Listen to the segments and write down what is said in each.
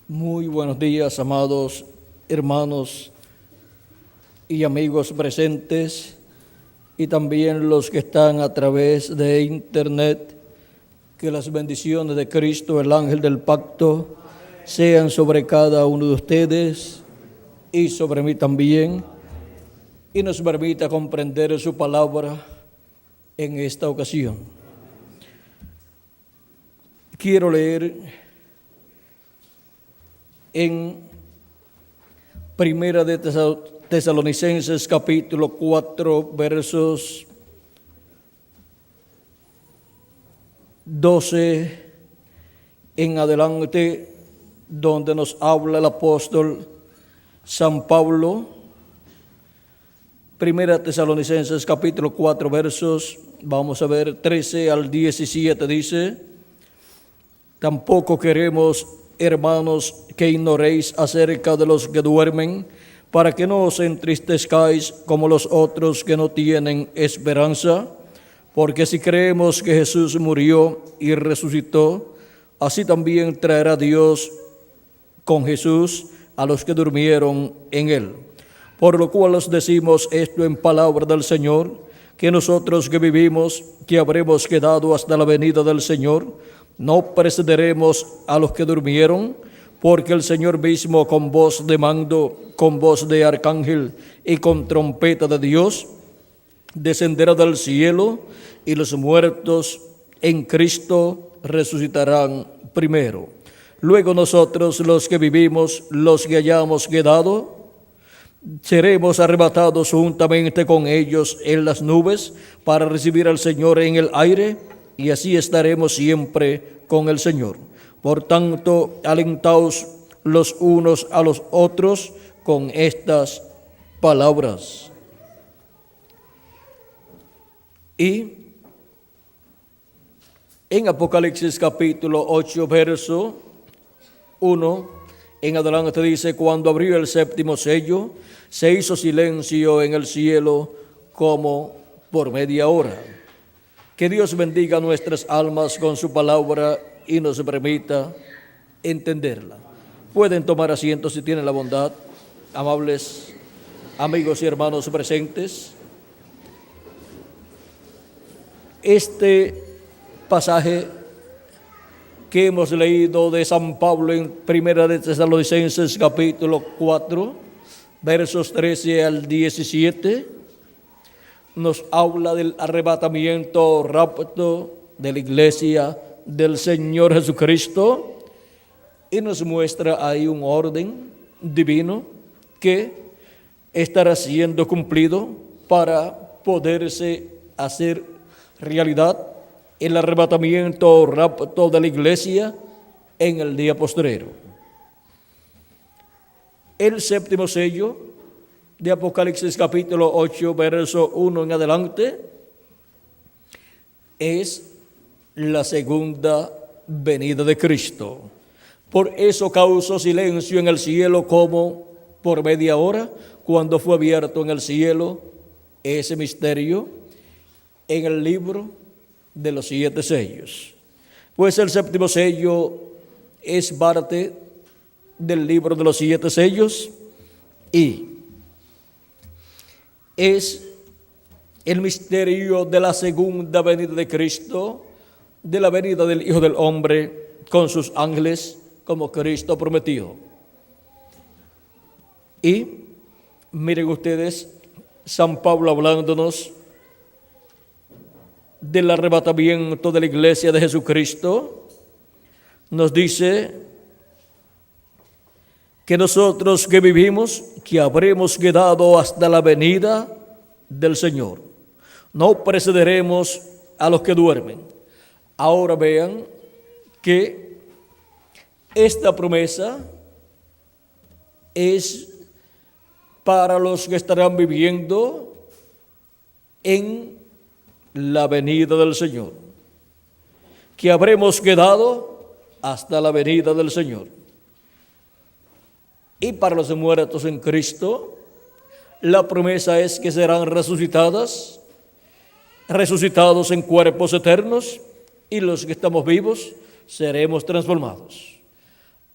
Muy buenos días, amados hermanos y amigos presentes, y también los que están a través de internet. Que las bendiciones de Cristo, el ángel del pacto, sean sobre cada uno de ustedes y sobre mí también, y nos permita comprender su palabra en esta ocasión. Quiero leer en Primera de Tesalonicenses capítulo 4 versos 12 en adelante, donde nos habla el apóstol San Pablo. Primera Tesalonicenses capítulo 4 versos, vamos a ver 13 al 17, dice: Tampoco queremos, hermanos, que ignoréis acerca de los que duermen, para que no os entristezcáis como los otros que no tienen esperanza. Porque si creemos que Jesús murió y resucitó, así también traerá Dios con Jesús a los que durmieron en él. Por lo cual os decimos esto en palabra del Señor, que nosotros que vivimos, que habremos quedado hasta la venida del Señor, no precederemos a los que durmieron, porque el Señor mismo, con voz de mando, con voz de arcángel y con trompeta de Dios, descenderá del cielo, y los muertos en Cristo resucitarán primero. Luego nosotros, los que vivimos, los que hayamos quedado, seremos arrebatados juntamente con ellos en las nubes para recibir al Señor en el aire, y así estaremos siempre con el Señor. Por tanto, alentaos los unos a los otros con estas palabras. Y en Apocalipsis capítulo 8, verso 1 en adelante dice: Cuando abrió el séptimo sello, se hizo silencio en el cielo como por media hora. Que Dios bendiga nuestras almas con su palabra y nos permita entenderla. Pueden tomar asiento si tienen la bondad, amables amigos y hermanos presentes. Este pasaje que hemos leído de San Pablo en Primera de Tesalonicenses capítulo 4, versos 13 al 17, nos habla del arrebatamiento, rapto de la iglesia del Señor Jesucristo, y nos muestra ahí un orden divino que estará siendo cumplido para poderse hacer realidad el arrebatamiento, rapto de la iglesia en el día postrero. El séptimo sello de Apocalipsis capítulo 8, verso 1 en adelante, es la segunda venida de Cristo. Por eso causó silencio en el cielo como por media hora, cuando fue abierto en el cielo ese misterio en el libro de los 7 sellos. Pues el séptimo sello es parte del libro de los 7 sellos y es el misterio de la segunda venida de Cristo, de la venida del Hijo del Hombre con sus ángeles, como Cristo prometió. Y miren ustedes, San Pablo hablándonos del arrebatamiento de la iglesia de Jesucristo, nos dice que nosotros que vivimos, que habremos quedado hasta la venida del Señor, no precederemos a los que duermen. Ahora vean que esta promesa es para los que estarán viviendo en la venida del Señor, que habremos quedado hasta la venida del Señor. Y para los muertos en Cristo, la promesa es que serán resucitados en cuerpos eternos, y los que estamos vivos seremos transformados.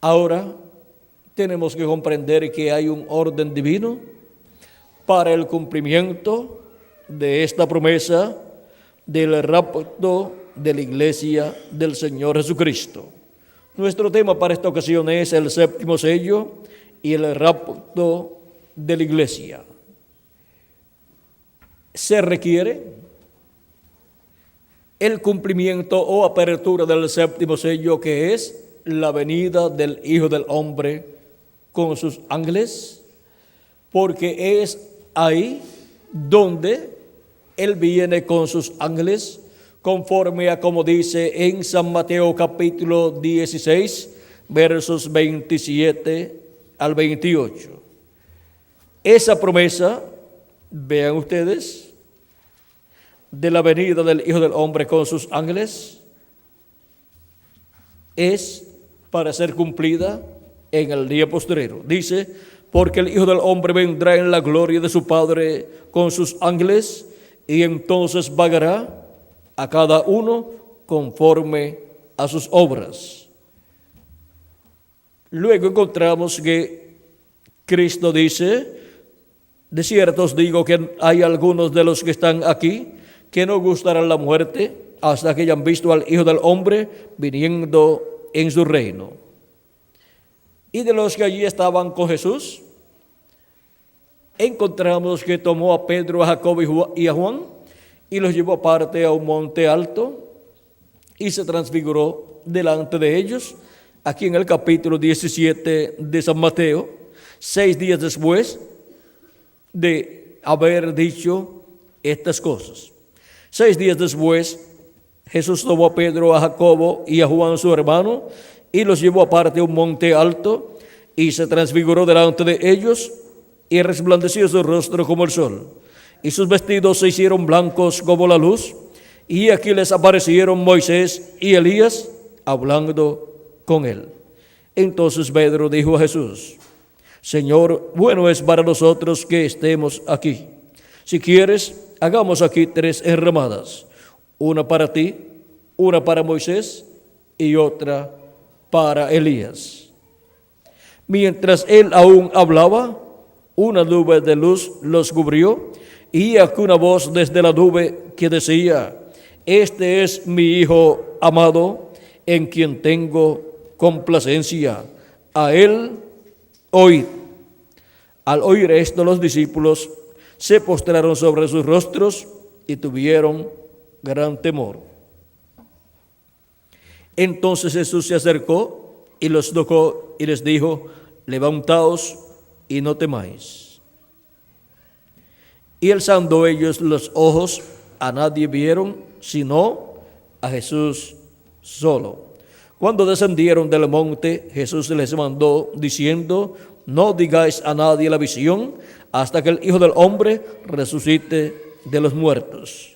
Ahora, tenemos que comprender que hay un orden divino para el cumplimiento de esta promesa del rapto de la iglesia del Señor Jesucristo. Nuestro tema para esta ocasión es el séptimo sello y el rapto de la iglesia. Se requiere el cumplimiento o apertura del séptimo sello, que es la venida del Hijo del Hombre con sus ángeles, porque es ahí donde Él viene con sus ángeles, conforme a como dice en San Mateo capítulo 16, versos 27 al 28. Esa promesa, vean ustedes, de la venida del Hijo del Hombre con sus ángeles, es para ser cumplida en el día postrero. Dice, porque el Hijo del Hombre vendrá en la gloria de su Padre con sus ángeles, y entonces pagará a cada uno conforme a sus obras. Luego encontramos que Cristo dice, de cierto os digo que hay algunos de los que están aquí que no gustarán la muerte hasta que hayan visto al Hijo del Hombre viniendo en su reino. Y de los que allí estaban con Jesús, encontramos que tomó a Pedro, a Jacobo y a Juan y los llevó aparte a un monte alto y se transfiguró delante de ellos. Aquí en el capítulo 17 de San Mateo, 6 días después de haber dicho estas cosas. 6 días después, Jesús tomó a Pedro, a Jacobo y a Juan su hermano y los llevó aparte a un monte alto y se transfiguró delante de ellos y resplandeció su rostro como el sol y sus vestidos se hicieron blancos como la luz, y aquí les aparecieron Moisés y Elías hablando con él. Entonces Pedro dijo a Jesús, Señor, bueno es para nosotros que estemos aquí. Si quieres, hagamos aquí 3 enramadas, una para ti, una para Moisés y otra para Elías. Mientras él aún hablaba, una nube de luz los cubrió, y aquí una voz desde la nube que decía, este es mi Hijo amado, en quien tengo complacencia, a él oíd. Al oír esto, los discípulos se postraron sobre sus rostros y tuvieron gran temor. Entonces Jesús se acercó y los tocó y les dijo, levantaos y no temáis. Y alzando ellos los ojos, a nadie vieron, sino a Jesús solo. Cuando descendieron del monte, Jesús les mandó, diciendo, no digáis a nadie la visión, hasta que el Hijo del Hombre resucite de los muertos.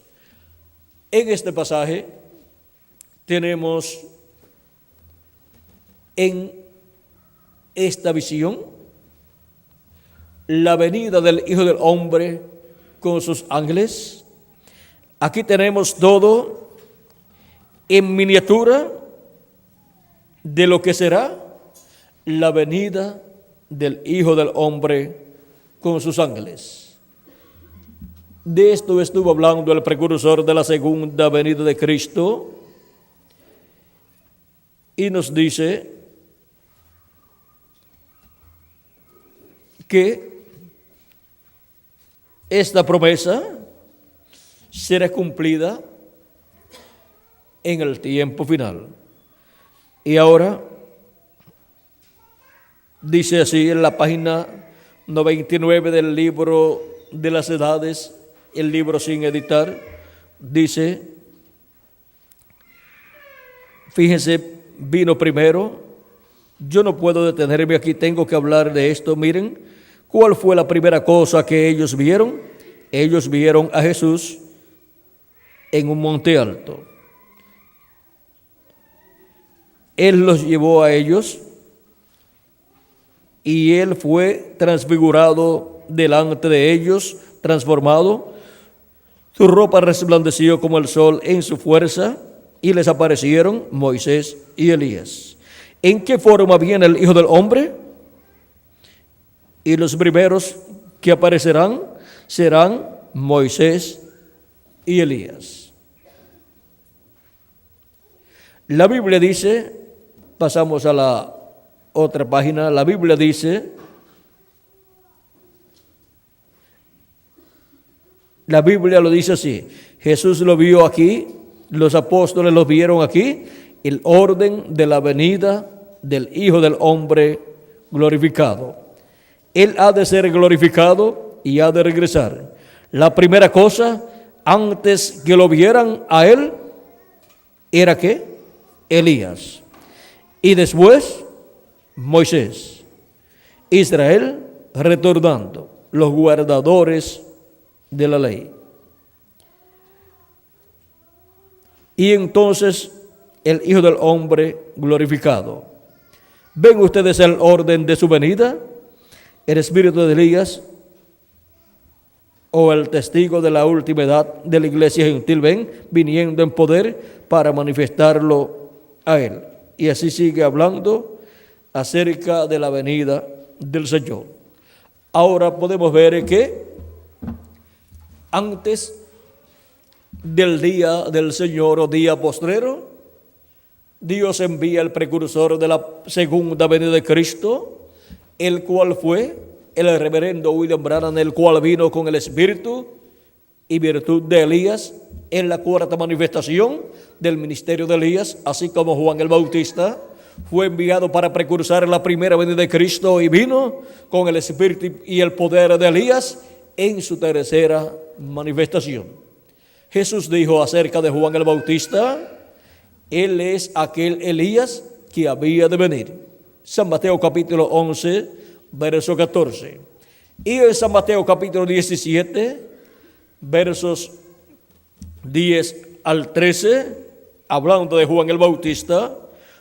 En este pasaje tenemos en esta visión la venida del Hijo del Hombre con sus ángeles. Aquí tenemos todo en miniatura de lo que será la venida del Hijo del Hombre con sus ángeles. De esto estuvo hablando el precursor de la segunda venida de Cristo y nos dice que esta promesa será cumplida en el tiempo final. Y ahora dice así en la página 99 del libro de las edades, el libro sin editar, dice, fíjense, vino primero, yo no puedo detenerme aquí, tengo que hablar de esto. Miren, ¿cuál fue la primera cosa que ellos vieron? Ellos vieron a Jesús en un monte alto. Él los llevó a ellos y Él fue transfigurado delante de ellos, transformado. Su ropa resplandeció como el sol en su fuerza y les aparecieron Moisés y Elías. ¿En qué forma viene el Hijo del Hombre? Y los primeros que aparecerán serán Moisés y Elías. La Biblia dice, pasamos a la otra página, la Biblia dice, la Biblia lo dice así, Jesús lo vio aquí, los apóstoles lo vieron aquí, el orden de la venida del Hijo del Hombre glorificado. Él ha de ser glorificado y ha de regresar. La primera cosa, antes que lo vieran a él, era ¿qué? Elías. Y después, Moisés. Israel retornando, los guardadores de la ley. Y entonces el Hijo del Hombre glorificado. ¿Ven ustedes el orden de su venida? El espíritu de Elías o el testigo de la última edad de la iglesia gentil, ven, viniendo en poder para manifestarlo a él. Y así sigue hablando acerca de la venida del Señor. Ahora podemos ver que antes del día del Señor o día postrero, Dios envía el precursor de la segunda venida de Cristo, el cual fue el reverendo William Branham, el cual vino con el espíritu y virtud de Elías en la cuarta manifestación del ministerio de Elías, así como Juan el Bautista fue enviado para precursar la primera venida de Cristo y vino con el espíritu y el poder de Elías en su tercera manifestación. Jesús dijo acerca de Juan el Bautista, él es aquel Elías que había de venir. San Mateo capítulo 11, verso 14. Y en San Mateo capítulo 17, versos 10 al 13, hablando de Juan el Bautista,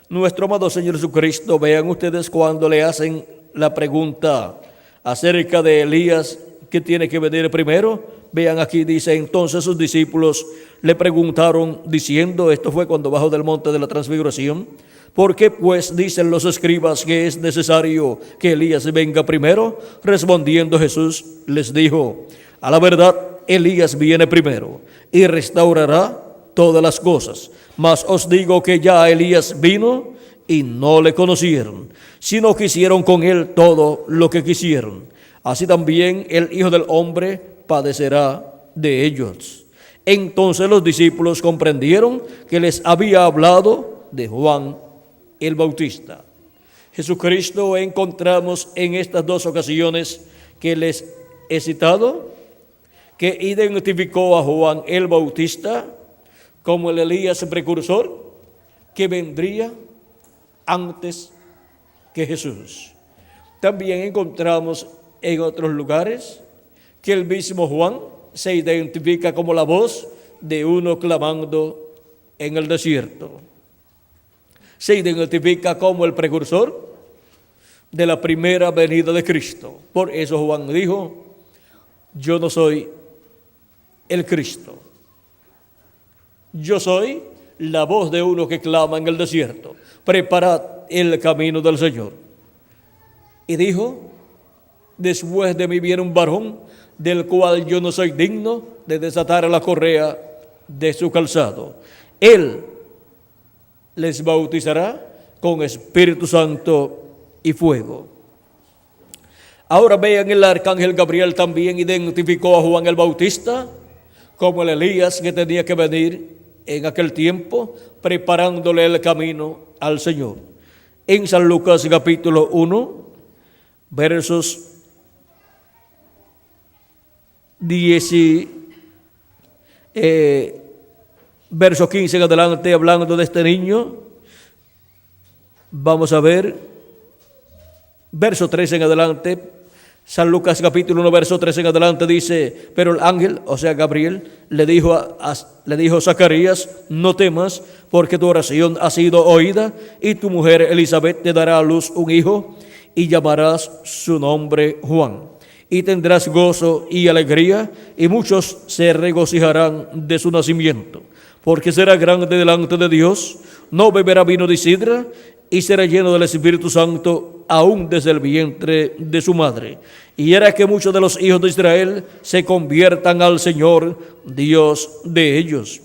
nuestro amado Señor Jesucristo, vean ustedes cuando le hacen la pregunta acerca de Elías, que tiene que venir primero. Vean aquí, dice, entonces sus discípulos le preguntaron diciendo, esto fue cuando bajó del monte de la transfiguración, ¿por qué pues dicen los escribas que es necesario que Elías venga primero? Respondiendo Jesús les dijo, a la verdad, Elías viene primero y restaurará todas las cosas. Mas os digo que ya Elías vino y no le conocieron, sino que hicieron con él todo lo que quisieron. Así también el Hijo del Hombre padecerá de ellos. Entonces los discípulos comprendieron que les había hablado de Juan el Bautista. Jesucristo encontramos en estas dos ocasiones que les he citado, que identificó a Juan el Bautista como el Elías precursor que vendría antes que Jesús. También encontramos en otros lugares que el mismo Juan se identifica como la voz de uno clamando en el desierto. Se identifica como el precursor de la primera venida de Cristo. Por eso Juan dijo, yo no soy el Cristo. Yo soy la voz de uno que clama en el desierto. Preparad el camino del Señor. Y dijo, después de mí viene un varón del cual yo no soy digno de desatar la correa de su calzado. Él les bautizará con Espíritu Santo y fuego. Ahora vean, el arcángel Gabriel también identificó a Juan el Bautista como el Elías que tenía que venir en aquel tiempo, preparándole el camino al Señor. En San Lucas capítulo 1, versos 10, verso 15 en adelante, hablando de este niño, vamos a ver, verso 13 en adelante, San Lucas capítulo 1, verso 13 en adelante dice, pero el ángel, o sea Gabriel, le dijo a Zacarías, no temas, porque tu oración ha sido oída, y tu mujer Elizabeth te dará a luz un hijo, y llamarás su nombre Juan. Y tendrás gozo y alegría, y muchos se regocijarán de su nacimiento, porque será grande delante de Dios, no beberá vino de sidra, y será lleno del Espíritu Santo aún desde el vientre de su madre. Y era que muchos de los hijos de Israel se conviertan al Señor, Dios de ellos.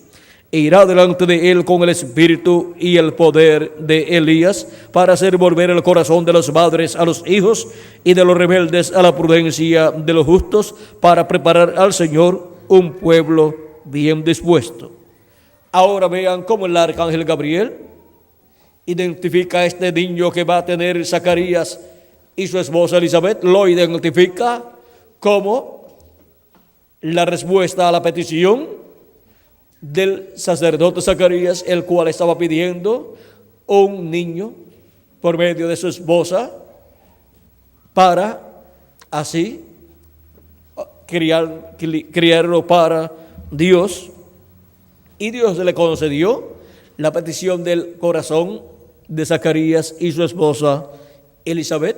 E irá delante de él con el espíritu y el poder de Elías, para hacer volver el corazón de las madres a los hijos y de los rebeldes a la prudencia de los justos, para preparar al Señor un pueblo bien dispuesto. Ahora vean cómo el arcángel Gabriel identifica a este niño que va a tener Zacarías y su esposa Elizabeth. Lo identifica como la respuesta a la petición del sacerdote Zacarías, el cual estaba pidiendo un niño por medio de su esposa para así criarlo para Dios. Y Dios le concedió la petición del corazón de Zacarías y su esposa Elizabeth.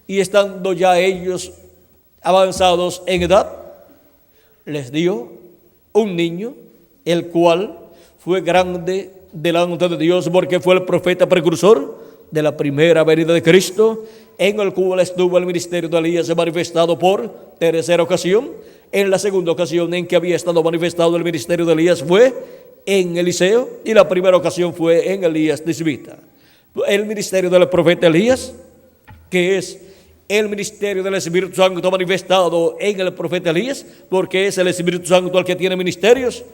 Y estando ya ellos avanzados en edad, les dio un niño, el cual fue grande delante de Dios, porque fue el profeta precursor de la primera venida de Cristo, en el cual estuvo el ministerio de Elías manifestado por tercera ocasión. En la segunda ocasión en que había estado manifestado el ministerio de Elías fue en Eliseo, y la primera ocasión fue en Elías tisbita. El ministerio del profeta Elías, que es el ministerio del Espíritu Santo manifestado en el profeta Elías, porque es el Espíritu Santo el que tiene ministerios,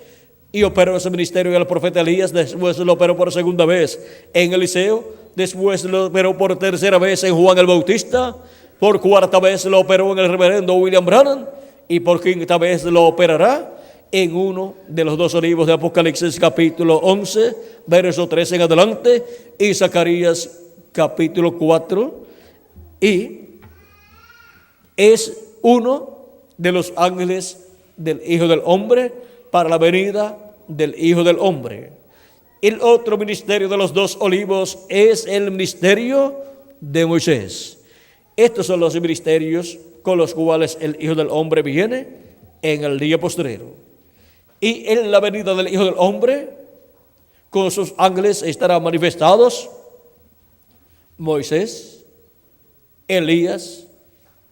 y operó ese ministerio en el profeta Elías. Después lo operó por segunda vez en Eliseo, después lo operó por tercera vez en Juan el Bautista, por cuarta vez lo operó en el reverendo William Branham, y por quinta vez lo operará en uno de los dos libros de Apocalipsis, capítulo 11, verso 13 en adelante, y Zacarías, capítulo 4, y es uno de los ángeles del Hijo del Hombre para la venida del Hijo del Hombre. El otro ministerio de los dos olivos es el ministerio de Moisés. Estos son los ministerios con los cuales el Hijo del Hombre viene en el día postrero. Y en la venida del Hijo del Hombre, con sus ángeles estarán manifestados Moisés, Elías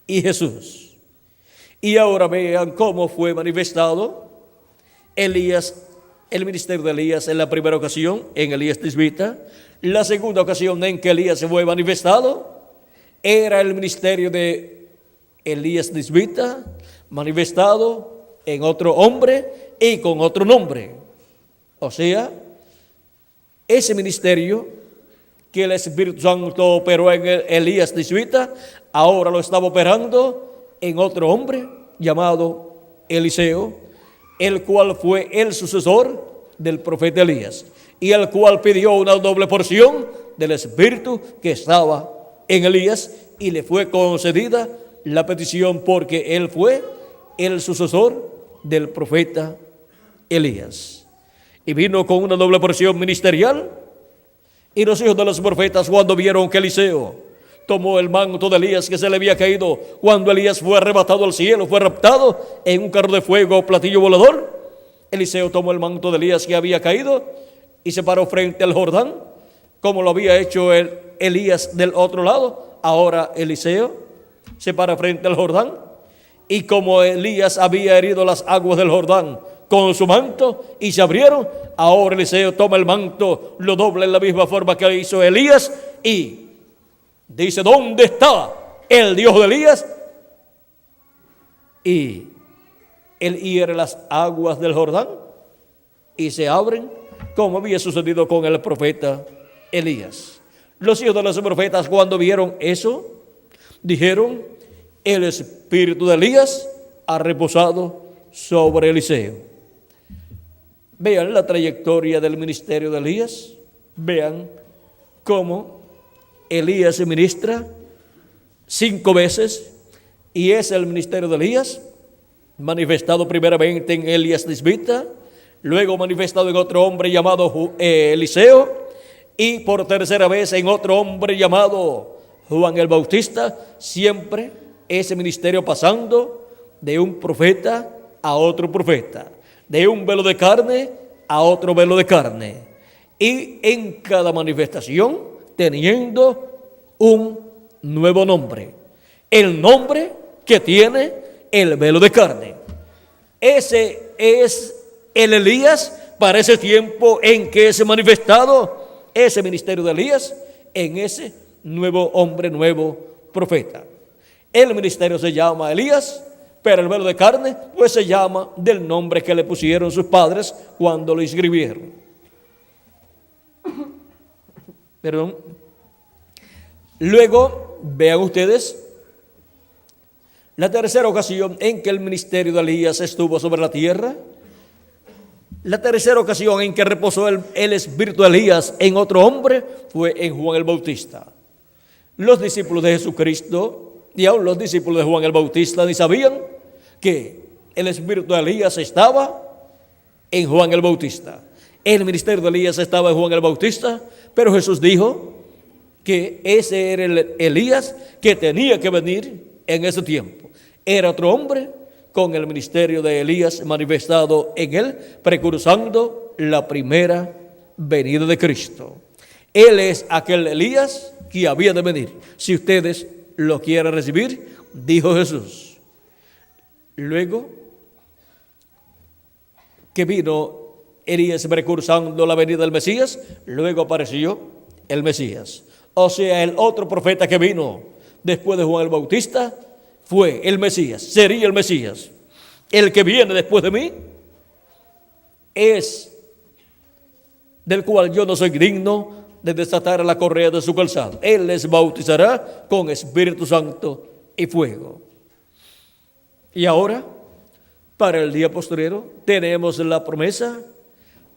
y Jesús. Y ahora vean cómo fue manifestado Elías, el ministerio de Elías en la primera ocasión, en Elías tisbita. La segunda ocasión en que Elías se fue manifestado era el ministerio de Elías tisbita, manifestado en otro hombre y con otro nombre. O sea, ese ministerio que el Espíritu Santo operó en Elías tisbita, ahora lo estaba operando en otro hombre llamado Eliseo, el cual fue el sucesor del profeta Elías, y el cual pidió una doble porción del Espíritu que estaba en Elías, y le fue concedida la petición porque él fue el sucesor del profeta Elías. Y vino con una doble porción ministerial. Y los hijos de los profetas, cuando vieron que Eliseo tomó el manto de Elías que se le había caído cuando Elías fue arrebatado al cielo, fue raptado en un carro de fuego o platillo volador, Eliseo tomó el manto de Elías que había caído y se paró frente al Jordán, como lo había hecho Elías del otro lado. Ahora Eliseo se para frente al Jordán, y como Elías había herido las aguas del Jordán con su manto y se abrieron, ahora Eliseo toma el manto, lo dobla en la misma forma que hizo Elías y dice: ¿dónde está el Dios de Elías? Y él hiere las aguas del Jordán y se abren, como había sucedido con el profeta Elías. Los hijos de los profetas, cuando vieron eso, dijeron: el espíritu de Elías ha reposado sobre Eliseo. Vean la trayectoria del ministerio de Elías. Vean cómo Elías se ministra 5 veces, y es el ministerio de Elías manifestado primeramente en Elías tisbita, luego manifestado en otro hombre llamado Eliseo, y por tercera vez en otro hombre llamado Juan el Bautista. Siempre ese ministerio pasando de un profeta a otro profeta, de un velo de carne a otro velo de carne, y en cada manifestación teniendo un nuevo nombre, el nombre que tiene el velo de carne. Ese es el Elías para ese tiempo en que es manifestado ese ministerio de Elías en ese nuevo hombre, nuevo profeta. El ministerio se llama Elías, pero el velo de carne pues se llama del nombre que le pusieron sus padres cuando lo inscribieron. Perdón. Luego, vean ustedes, la tercera ocasión en que el ministerio de Elías estuvo sobre la tierra, la tercera ocasión en que reposó el espíritu de Elías en otro hombre fue en Juan el Bautista. Los discípulos de Jesucristo y aún los discípulos de Juan el Bautista ni sabían que el espíritu de Elías estaba en Juan el Bautista. El ministerio de Elías estaba en Juan el Bautista, pero Jesús dijo que ese era el Elías que tenía que venir en ese tiempo. Era otro hombre con el ministerio de Elías manifestado en él, precursando la primera venida de Cristo. Él es aquel Elías que había de venir. Si ustedes lo quieren recibir, dijo Jesús. Luego que vino Elías precursando la venida del Mesías, luego apareció el Mesías. O sea, el otro profeta que vino después de Juan el Bautista fue el Mesías, sería el Mesías. El que viene después de mí es del cual yo no soy digno de desatar la correa de su calzado. Él les bautizará con Espíritu Santo y fuego. Y ahora, para el día postrero, tenemos la promesa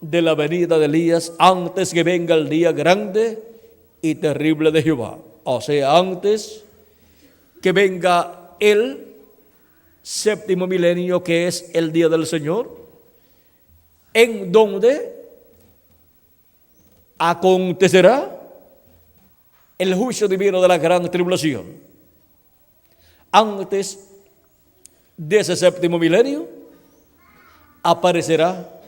de la venida de Elías antes que venga el día grande y terrible de Jehová. O sea, antes que venga el séptimo milenio, que es el día del Señor, en donde acontecerá el juicio divino de la gran tribulación. Antes de ese séptimo milenio aparecerá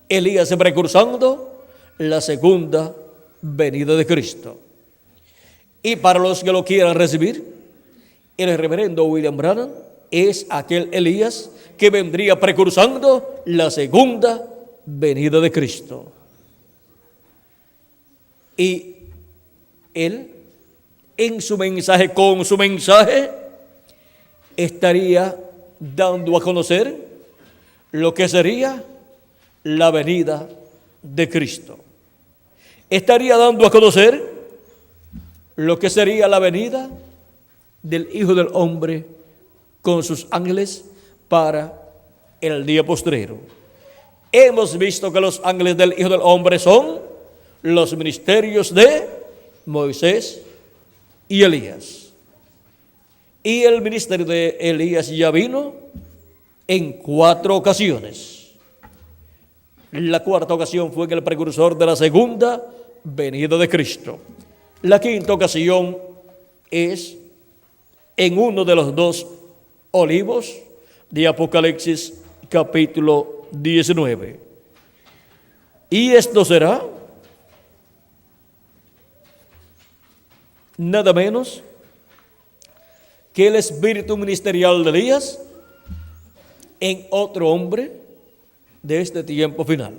Elías precursando la segunda venida de Cristo. Y para los que lo quieran recibir, el reverendo William Branham es aquel Elías que vendría precursando la segunda venida de Cristo. Y él, en su mensaje, con su mensaje, estaría dando a conocer lo que sería la venida de Cristo. Estaría dando a conocer lo que sería la venida del Hijo del Hombre con sus ángeles para el día postrero. Hemos visto que los ángeles del Hijo del Hombre son los ministerios de Moisés y Elías. Y el ministerio de Elías ya vino en 4 ocasiones. La cuarta ocasión fue en el precursor de la segunda venida de Cristo. La quinta ocasión es en uno de los 2 olivos de Apocalipsis capítulo 19. Y esto será nada menos que el espíritu ministerial de Elías en otro hombre de este tiempo final.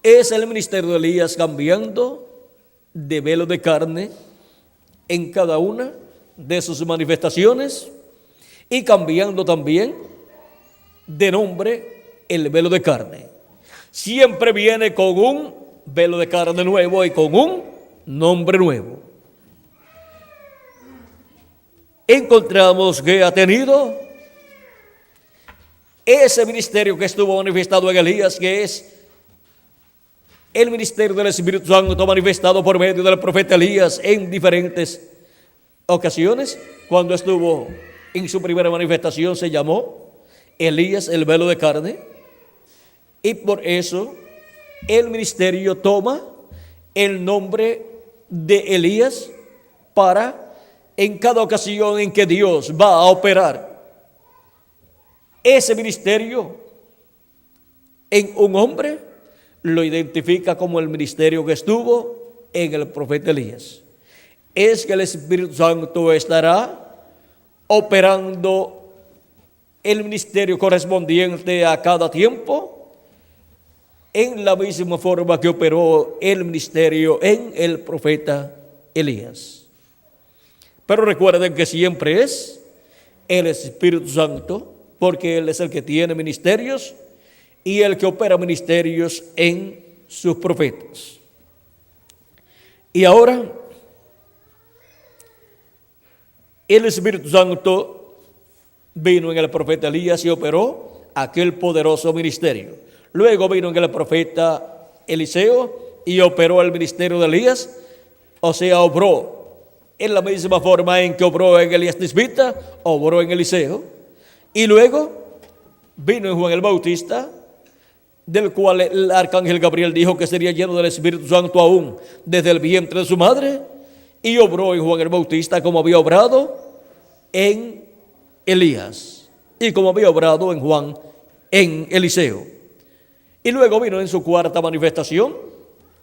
Es el ministerio de Elías cambiando de velo de carne en cada una de sus manifestaciones y cambiando también de nombre el velo de carne. Siempre viene con un velo de carne nuevo y con un nombre nuevo. Encontramos que ha tenido ese ministerio que estuvo manifestado en Elías, que es el ministerio del Espíritu Santo manifestado por medio del profeta Elías en diferentes ocasiones. Cuando estuvo en su primera manifestación se llamó Elías el velo de carne, y por eso el ministerio toma el nombre de Elías para en cada ocasión en que Dios va a operar ese ministerio en un hombre, lo identifica como el ministerio que estuvo en el profeta Elías. es que el Espíritu Santo estará operando el ministerio correspondiente a cada tiempo en la misma forma que operó el ministerio en el profeta Elías. Pero recuerden que siempre es el Espíritu Santo, porque Él es el que tiene ministerios y el que opera ministerios en sus profetas. Y ahora, el Espíritu Santo vino en el profeta Elías y operó aquel poderoso ministerio. Luego vino en el profeta Eliseo y operó el ministerio de Elías, o sea, obró en la misma forma en que obró en Elías Tisbita, obró en Eliseo. Y luego vino en Juan el Bautista, del cual el arcángel Gabriel dijo que sería lleno del Espíritu Santo aún desde el vientre de su madre, y obró en Juan el Bautista como había obrado en Elías y como había obrado en Juan en Eliseo. Y luego vino en su cuarta manifestación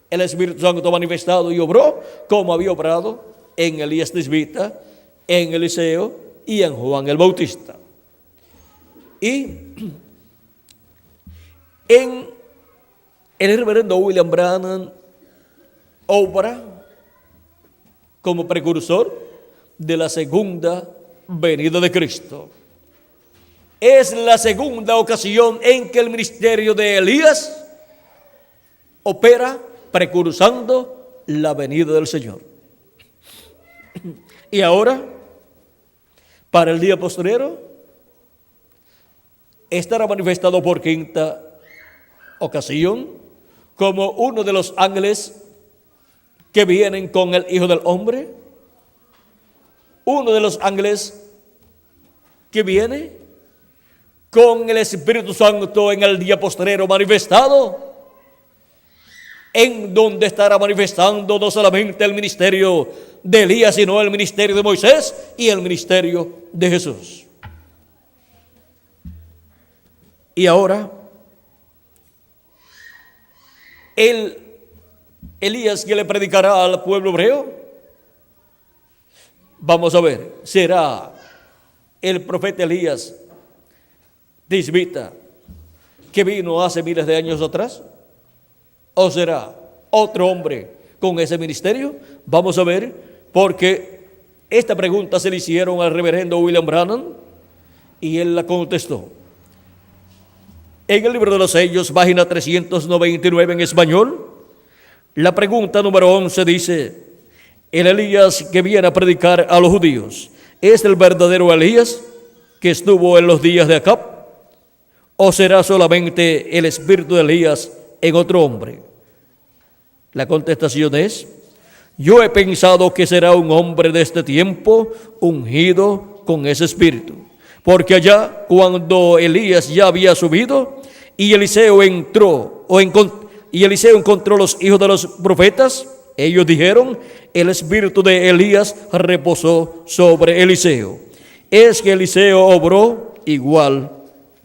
el Espíritu Santo manifestado y obró como había obrado en Elías Tisbita, en Eliseo y en Juan el Bautista. Y en el reverendo William Branham obra como precursor de la segunda venida de Cristo. Es la segunda ocasión en que el ministerio de Elías opera precursando la venida del Señor. Y ahora, para el día postrero, estará manifestado por quinta ocasión como uno de los ángeles que vienen con el Hijo del Hombre, uno de los ángeles que viene con el Espíritu Santo en el día postrero manifestado, en donde estará manifestando no solamente el ministerio de Elías, sino el ministerio de Moisés y el ministerio de Jesús. Y ahora, Elías que le predicará al pueblo hebreo, vamos a ver, será el profeta Elías Tisbita que vino hace miles de años atrás, o será otro hombre con ese ministerio. Vamos a ver, porque esta pregunta se le hicieron al reverendo William Branham y él la contestó. En el libro de los sellos, página 399 en español, la pregunta número 11 dice: el Elías que viene a predicar a los judíos, ¿es el verdadero Elías que estuvo en los días de Acab? ¿O será solamente el espíritu de Elías en otro hombre? La contestación es: yo he pensado que será un hombre de este tiempo ungido con ese espíritu. Porque allá, cuando Elías ya había subido y Eliseo entró, y Eliseo encontró los hijos de los profetas, ellos dijeron: el espíritu de Elías reposó sobre Eliseo. Es que Eliseo obró igual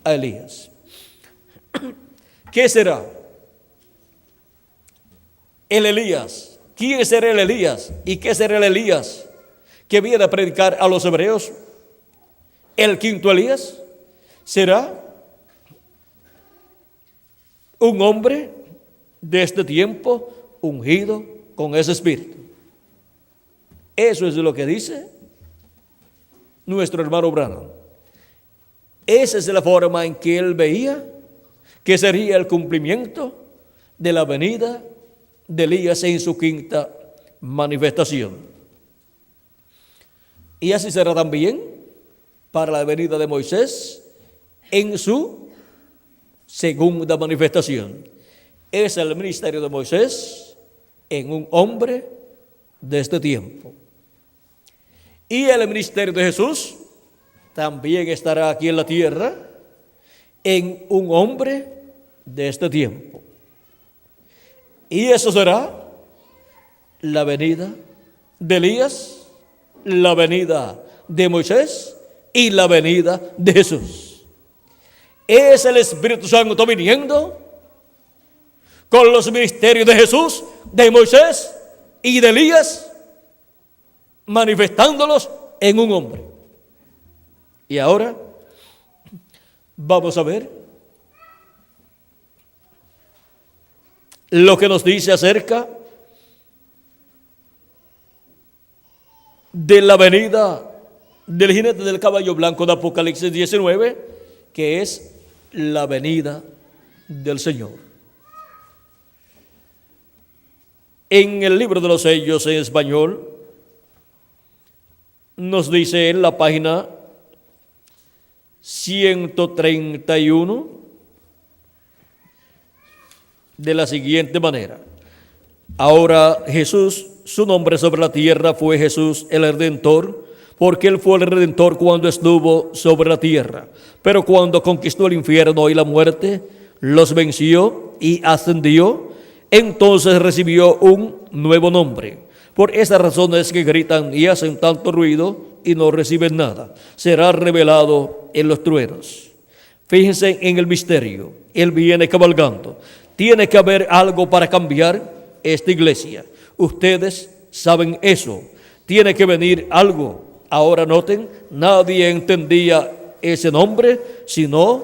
a Elías. ¿Qué será el Elías? ¿Quién será el Elías? ¿Y qué será el Elías que viene a predicar a los hebreos? El quinto Elías será un hombre de este tiempo ungido con ese espíritu. Eso es lo que dice nuestro hermano Branham. Esa es la forma en que él veía que sería el cumplimiento de la venida de Elías en su quinta manifestación. Y así será también para la venida de Moisés en su segunda manifestación. Es el ministerio de Moisés en un hombre de este tiempo. Y el ministerio de Jesús también estará aquí en la tierra en un hombre de este tiempo. Y eso será la venida de Elías, la venida de Moisés y la venida de Jesús. Es el Espíritu Santo viniendo con los ministerios de Jesús, de Moisés y de Elías, manifestándolos en un hombre. Y ahora vamos a ver lo que nos dice acerca de la venida del jinete del caballo blanco de Apocalipsis 19, que es la venida del Señor. En el libro de los sellos en español nos dice en la página 131 de la siguiente manera: ahora Jesús, su nombre sobre la tierra fue Jesús el Redentor, porque Él fue el Redentor cuando estuvo sobre la tierra. Pero cuando conquistó el infierno y la muerte, los venció y ascendió, entonces recibió un nuevo nombre. Por esa razón es que gritan y hacen tanto ruido y no reciben nada. Será revelado en los truenos. Fíjense en el misterio. Él viene cabalgando. Tiene que haber algo para cambiar esta iglesia. Ustedes saben eso. Tiene que venir algo. Ahora noten, nadie entendía ese nombre sino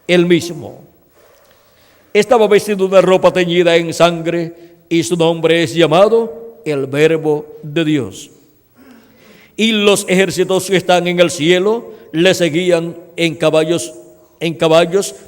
él mismo. Estaba vestido de ropa teñida en sangre y su nombre es llamado el Verbo de Dios. Y los ejércitos que están en el cielo le seguían en caballos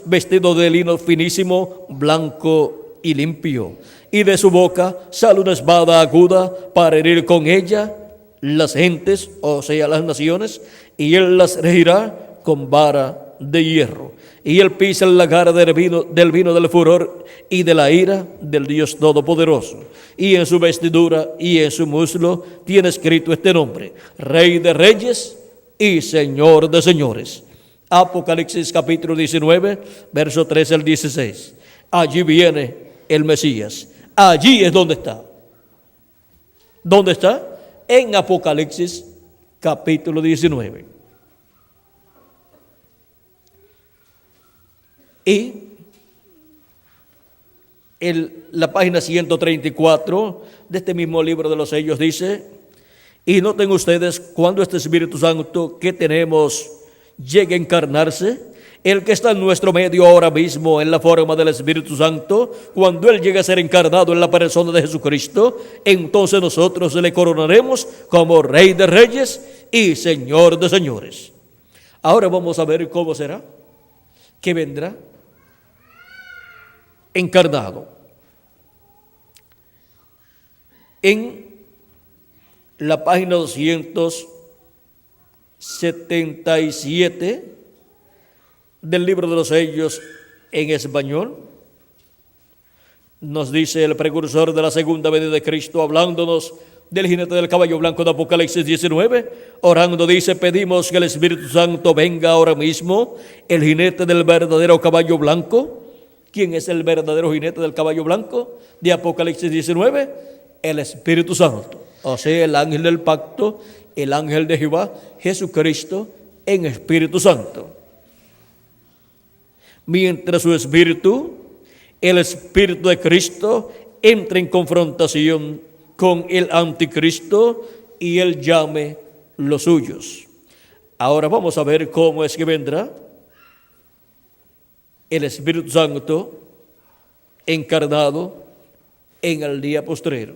vestidos de lino finísimo, blanco y limpio. Y de su boca sale una espada aguda para herir con ella las gentes, o sea, las naciones, y él las regirá con vara de hierro. Y él pisa el lagar del vino del furor y de la ira del Dios Todopoderoso. Y en su vestidura y en su muslo tiene escrito este nombre: Rey de Reyes y Señor de Señores. Apocalipsis capítulo 19, verso 13 al 16. Allí viene el Mesías. Allí es donde está. ¿Dónde está? En Apocalipsis capítulo 19. Y la página 134 de este mismo libro de los sellos dice: y noten ustedes, cuando este Espíritu Santo que tenemos llegue a encarnarse, el que está en nuestro medio ahora mismo en la forma del Espíritu Santo, cuando Él llegue a ser encarnado en la persona de Jesucristo, entonces nosotros le coronaremos como Rey de Reyes y Señor de Señores. Ahora vamos a ver cómo será que vendrá encarnado. En la página 277 del libro de los sellos en español, nos dice el precursor de la segunda venida de Cristo, hablándonos del jinete del caballo blanco de Apocalipsis 19, orando, dice: pedimos que el Espíritu Santo venga ahora mismo, el jinete del verdadero caballo blanco. ¿Quién es el verdadero jinete del caballo blanco de Apocalipsis 19? El Espíritu Santo, o sea, el ángel del pacto, el ángel de Jehová, Jesucristo en Espíritu Santo. Mientras su espíritu, el Espíritu de Cristo, entra en confrontación con el anticristo y él llame los suyos. Ahora vamos a ver cómo es que vendrá el Espíritu Santo encarnado en el día postrero.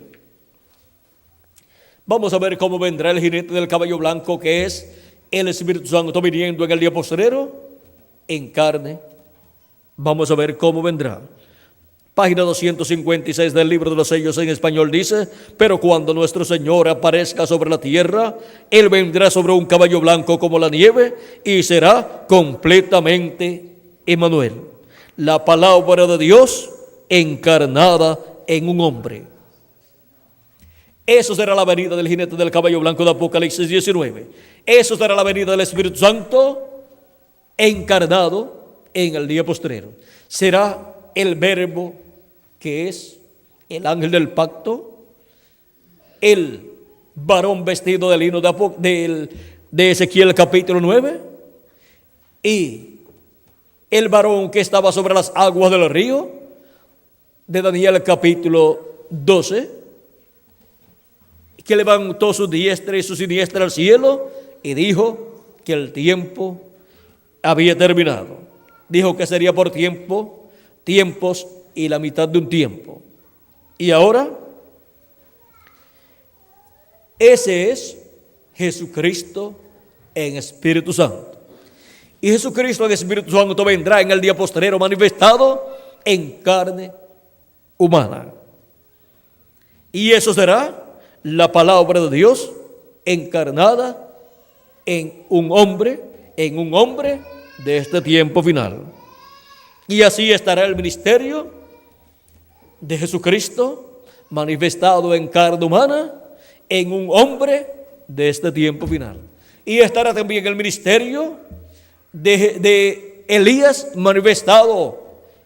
Vamos a ver cómo vendrá el jinete del caballo blanco, que es el Espíritu Santo viniendo en el día postrero en carne. Vamos a ver cómo vendrá. Página 256 del libro de los sellos en español dice: pero cuando nuestro Señor aparezca sobre la tierra, Él vendrá sobre un caballo blanco como la nieve y será completamente Emmanuel, la palabra de Dios encarnada en un hombre. Eso será la venida del jinete del caballo blanco de Apocalipsis 19. Eso será la venida del Espíritu Santo encarnado en el día postrero. Será el Verbo, que es el ángel del pacto, el varón vestido de lino de Ezequiel capítulo 9, y el varón que estaba sobre las aguas del río de Daniel capítulo 12, que levantó su diestra y su siniestra al cielo y dijo que el tiempo había terminado. Dijo que sería por tiempos y la mitad de un tiempo. Y ahora, ese es Jesucristo en Espíritu Santo. Y Jesucristo en Espíritu Santo vendrá en el día postrero manifestado en carne humana. Y eso será la palabra de Dios encarnada en un hombre de este tiempo final. Y así estará el ministerio de Jesucristo manifestado en carne humana en un hombre de este tiempo final. Y estará también el ministerio de Elías manifestado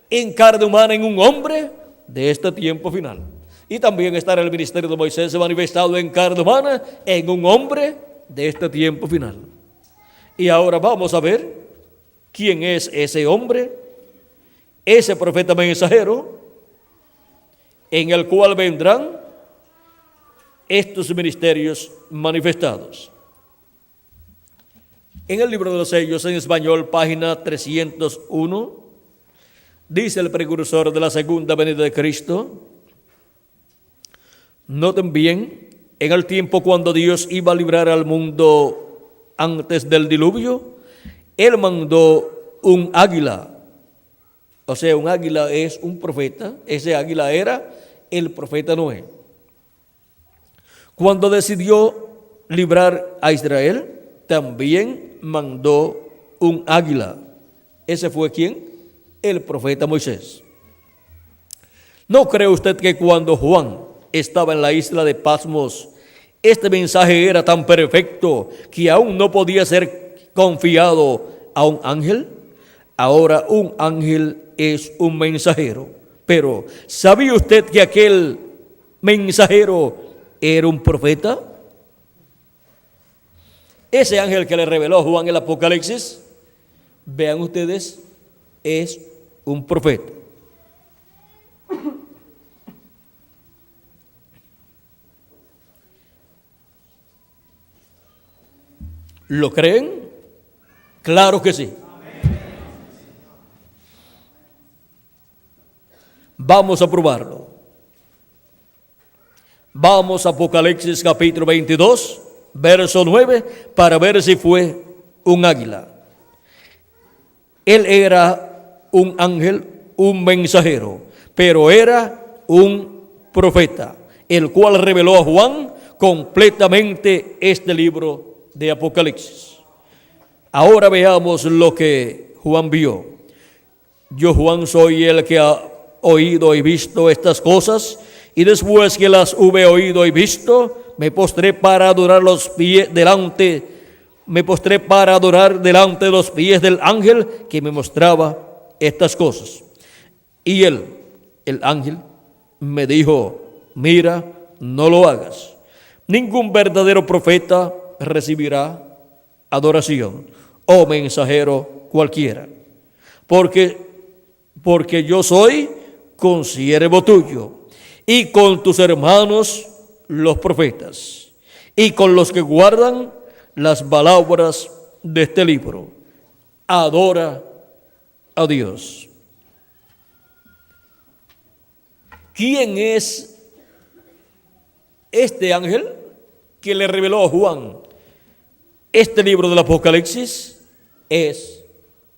en carne humana en un hombre de este tiempo final. Y también estará el ministerio de Moisés manifestado en carne humana en un hombre de este tiempo final. Y ahora vamos a ver quién es ese hombre, ese profeta mensajero, en el cual vendrán estos ministerios manifestados. En el libro de los sellos en español, página 301, dice el precursor de la segunda venida de Cristo: noten bien, en el tiempo cuando Dios iba a librar al mundo antes del diluvio, Él mandó un águila. O sea, un águila es un profeta. Ese águila era el profeta Noé. Cuando decidió librar a Israel, también mandó un águila. ¿Ese fue quién? El profeta Moisés. ¿No cree usted que cuando Juan estaba en la isla de Patmos, este mensaje era tan perfecto que aún no podía ser confiado a un ángel? Ahora un ángel es un mensajero. Pero ¿sabía usted que aquel mensajero era un profeta? Ese ángel que le reveló a Juan el Apocalipsis, vean ustedes, es un profeta. ¿Lo creen? Claro que sí. Vamos a probarlo. Vamos a Apocalipsis capítulo 22, verso 9, para ver si fue un águila. Él era un ángel, un mensajero, pero era un profeta, el cual reveló a Juan completamente este libro de Apocalipsis. Ahora veamos lo que Juan vio. Yo, Juan, soy el que ha oído y visto estas cosas, y después que las hube oído y visto, me postré para adorar delante de los pies del ángel que me mostraba estas cosas. Y él, el ángel, me dijo: mira, no lo hagas. Ningún verdadero profeta recibirá adoración, o mensajero cualquiera, porque yo soy consiervo tuyo, y con tus hermanos los profetas, y con los que guardan las palabras de este libro. Adora a Dios. ¿Quién es este ángel que le reveló a Juan este libro del Apocalipsis? Es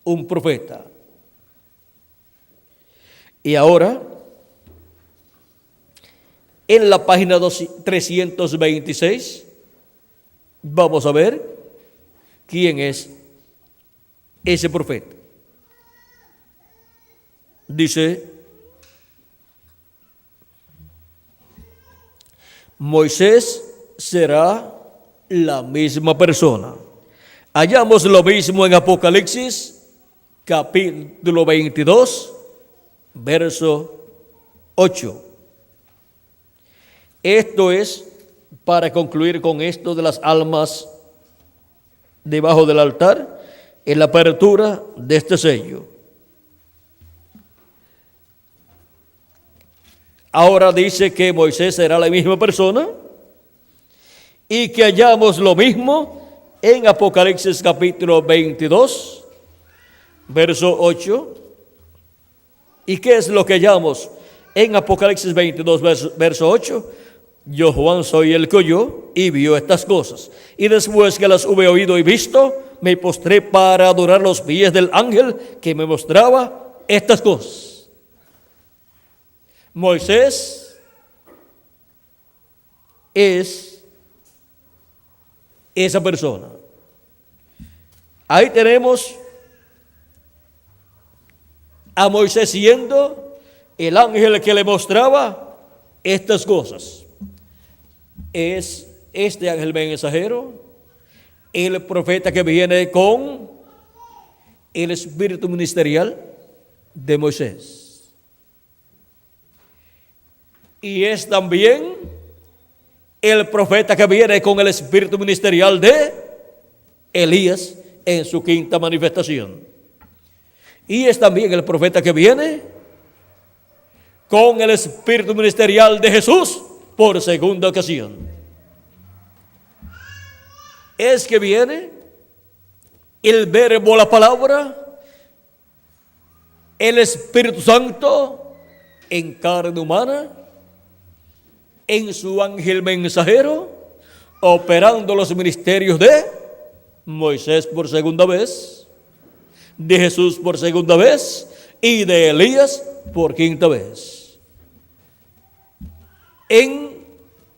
un profeta. Y ahora, en la página 326, vamos a ver quién es ese profeta. Dice: Moisés será la misma persona. Hallamos lo mismo en Apocalipsis, capítulo 22, verso 8. Esto es para concluir con esto de las almas debajo del altar, en la apertura de este sello. Ahora dice que Moisés será la misma persona y que hallamos lo mismo en Apocalipsis capítulo 22, verso 8. ¿Y qué es lo que hallamos en Apocalipsis 22, verso 8? Yo, Juan, soy el que oyó y vio estas cosas. Y después que las hube oído y visto, me postré para adorar los pies del ángel que me mostraba estas cosas. Moisés es esa persona. Ahí tenemos a Moisés siendo el ángel que le mostraba estas cosas. Es este ángel mensajero, el profeta que viene con el espíritu ministerial de Moisés. Y es también el profeta que viene con el espíritu ministerial de Elías en su quinta manifestación. Y es también el profeta que viene con el espíritu ministerial de Jesús por segunda ocasión. Es que viene el verbo, la palabra, el Espíritu Santo en carne humana, en su ángel mensajero, operando los ministerios de Moisés por segunda vez, de Jesús por segunda vez y de Elías por quinta vez. En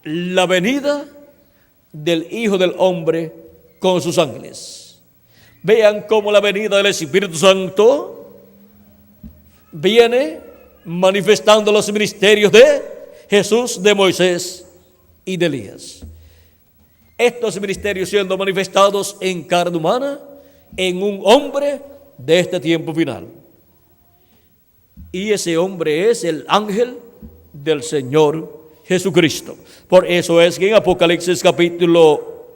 la venida del Hijo del Hombre con sus ángeles. Vean cómo la venida del Espíritu Santo viene manifestando los ministerios de Jesús, de Moisés y de Elías. Estos ministerios siendo manifestados en carne humana, en un hombre de este tiempo final. Y ese hombre es el ángel del Señor Jesucristo. Por eso es que en Apocalipsis capítulo